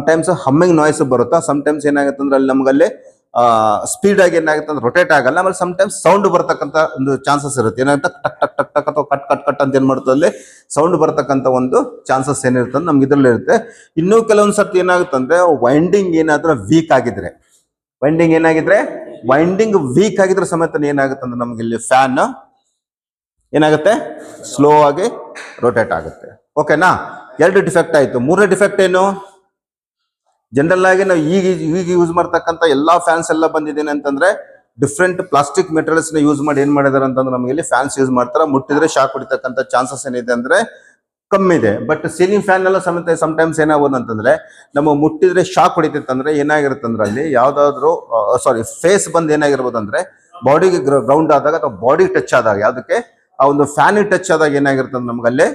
ಟೈಮ್ಸ್ ಹಮ್ಮಿಂಗ್ ನಾಯ್ಸ್ ಬರುತ್ತಾ. ಟೈಮ್ಸ್ ಏನಾಗುತ್ತೆ ಅಂದ್ರೆ ಅಲ್ಲಿ ನಮ್ಗಲ್ಲಿ ಸ್ಪೀಡ್ ಆಗಿ ಏನಾಗುತ್ತೆ ಅಂದ್ರೆ ರೊಟೇಟ್ ಆಗಲ್ಲ. ಆಮೇಲೆ ಟೈಮ್ಸ್ ಸೌಂಡ್ ಬರ್ತಕ್ಕಂಥ ಒಂದು ಚಾನ್ಸಸ್ ಇರುತ್ತೆ. ಏನಾಗುತ್ತೆ ಟಕ್ ಟಕ್ ಟಕ್ ಟಕ್ ಅಥವಾ ಕಟ್ ಕಟ್ ಕಟ್ ಅಂತ ಏನ್ ಮಾಡ್ತದೆ ಅಲ್ಲಿ ಸೌಂಡ್ ಬರ್ತಕ್ಕಂಥ ಒಂದು ಚಾನ್ಸಸ್ ಏನಿರುತ್ತೆ ನಮ್ಗೆ ಇದ್ರಲ್ಲಿ ಇರುತ್ತೆ. ಇನ್ನೂ ಕೆಲವೊಂದ್ ಸರ್ತಿ ಏನಾಗುತ್ತೆ ಅಂದ್ರೆ ವೈಂಡಿಂಗ್ ಏನಾದ್ರೂ ವೀಕ್ ಆಗಿದ್ರೆ, ವೈಂಡಿಂಗ್ ವೀಕ್ ಆಗಿದ್ರೆ ಸಮೇತ ಏನಾಗುತ್ತೆ ಅಂದ್ರೆ ನಮ್ಗೆ ಇಲ್ಲಿ ಫ್ಯಾನ್ ಏನಾಗುತ್ತೆ, ಸ್ಲೋ ಆಗಿ ರೊಟೇಟ್ ಆಗುತ್ತೆ. ಓಕೆನಾ? ಎರಡು ಡಿಫೆಕ್ಟ್ ಆಯ್ತು. ಮೂರನೇ ಡಿಫೆಕ್ಟ್ ಏನು? ಜನರಲ್ ಆಗಿ ನಾವು ಈಗ ಯೂಸ್ ಮಾಡ್ತಕ್ಕಂಥ ಎಲ್ಲಾ ಫ್ಯಾನ್ಸ್ ಎಲ್ಲ ಬಂದಿದ್ದೇನೆ ಅಂತಂದ್ರೆ ಡಿಫ್ರೆಂಟ್ ಪ್ಲಾಸ್ಟಿಕ್ ಮೆಟೀರಿಯಲ್ಸ್ ನ ಯೂಸ್ ಮಾಡಿ ಏನ್ ಮಾಡಿದಾರೆ ಅಂತಂದ್ರೆ ನಮಗೆ ಇಲ್ಲಿ ಫ್ಯಾನ್ಸ್ ಯೂಸ್ ಮಾಡ್ತಾರೆ. ಮುಟ್ಟಿದ್ರೆ ಶಾಕ್ ಹೊಡಿತಕ್ಕಂಥ ಚಾನ್ಸಸ್ ಏನಿದೆ ಅಂದ್ರೆ ಕಮ್ಮಿ ಇದೆ. ಬಟ್ ಸೀಲಿಂಗ್ ಫ್ಯಾನ್ ಎಲ್ಲ ಸಮೇತ ಟೈಮ್ಸ್ ಏನಾಗ್ಬೋದು ಅಂತಂದ್ರೆ ನಮ್ಮ ಮುಟ್ಟಿದ್ರೆ ಶಾಕ್ ಹೊಡಿತೈತಂದ್ರೆ ಏನಾಗಿರುತ್ತೆ ಅಂದ್ರೆ ಅಲ್ಲಿ ಯಾವ್ದಾದ್ರು ಫೇಸ್ ಬಂದ್ ಏನಾಗಿರ್ಬೋದು ಅಂದ್ರೆ ಬಾಡಿಗೆ ಗ್ರೌಂಡ್ ಆದಾಗ ಅಥವಾ ಬಾಡಿ ಟಚ್ ಆದಾಗ, ಯಾವ್ದಕ್ಕೆ ಆ ಒಂದು ಫ್ಯಾನ್ ಟಚ್ ಆದಾಗ ಏನಾಗಿರುತ್ತೆ ನಮ್ಗಲ್ಲಿ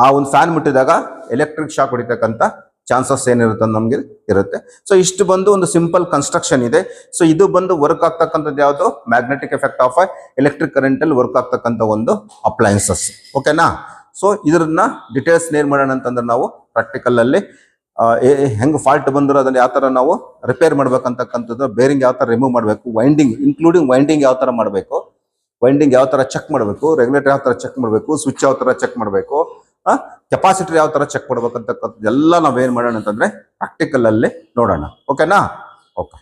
ಆ ಒಂದು ಫ್ಯಾನ್ ಮುಟ್ಟಿದಾಗ ಎಲೆಕ್ಟ್ರಿಕ್ ಶಾಕ್ ಹೊಡಿತಕ್ಕಂಥ ಚಾನ್ಸಸ್ ಏನಿರುತ್ತೆ ನಮ್ಗೆ ಇರುತ್ತೆ. ಸೊ ಇಷ್ಟು ಬಂದು ಒಂದು ಸಿಂಪಲ್ ಕನ್ಸ್ಟ್ರಕ್ಷನ್ ಇದೆ. ಸೊ ಇದು ಬಂದು ವರ್ಕ್ ಆಗ್ತಕ್ಕಂಥದ್ದು ಯಾವುದು, magnetic effect of electric current ಅಲ್ಲಿ ವರ್ಕ್ ಆಗ್ತಕ್ಕಂಥ ಒಂದು ಅಪ್ಲಯನ್ಸಸ್. ಓಕೆನಾ? ಸೊ ಇದನ್ನ ಡೀಟೇಲ್ಸ್ ಏನ್ ಮಾಡೋಣ ಅಂತಂದ್ರೆ ನಾವು ಪ್ರಾಕ್ಟಿಕಲ್ ಅಲ್ಲಿ ಹೆಂಗ್ ಫಾಲ್ಟ್ ಬಂದ್ರು ಅದನ್ನ ಯಾವ ತರ ನಾವು ರಿಪೇರ್ ಮಾಡ್ಬೇಕಂತಕ್ಕಂಥದ್ದು, ಬೇರಿಂಗ್ ಯಾವ ತರ ರಿಮೂವ್ ಮಾಡಬೇಕು, ಇನ್ಕ್ಲೂಡಿಂಗ್ ವೈಂಡಿಂಗ್ ಯಾವ ತರ ಮಾಡಬೇಕು, ವೈಂಡಿಂಗ್ ಯಾವ ತರ ಚೆಕ್ ಮಾಡಬೇಕು, ರೆಗ್ಯುಲೇಟರ್ ಯಾವ ತರ ಚೆಕ್ ಮಾಡಬೇಕು, ಸ್ವಿಚ್ ಯಾವ ತರ ಚೆಕ್ ಮಾಡಬೇಕು, ಕೆಪಾಸಿಟರ್ ಯಾವ ತರ ಚೆಕ್ ಮಾಡ್ಬೇಕಂತಕ್ಕಂಥದ್ದು ಎಲ್ಲ ನಾವೇನ್ ಮಾಡೋಣ ಅಂತಂದ್ರೆ ಪ್ರಾಕ್ಟಿಕಲ್ ಅಲ್ಲಿ ನೋಡೋಣ. ಓಕೆನಾ? ಓಕೆ.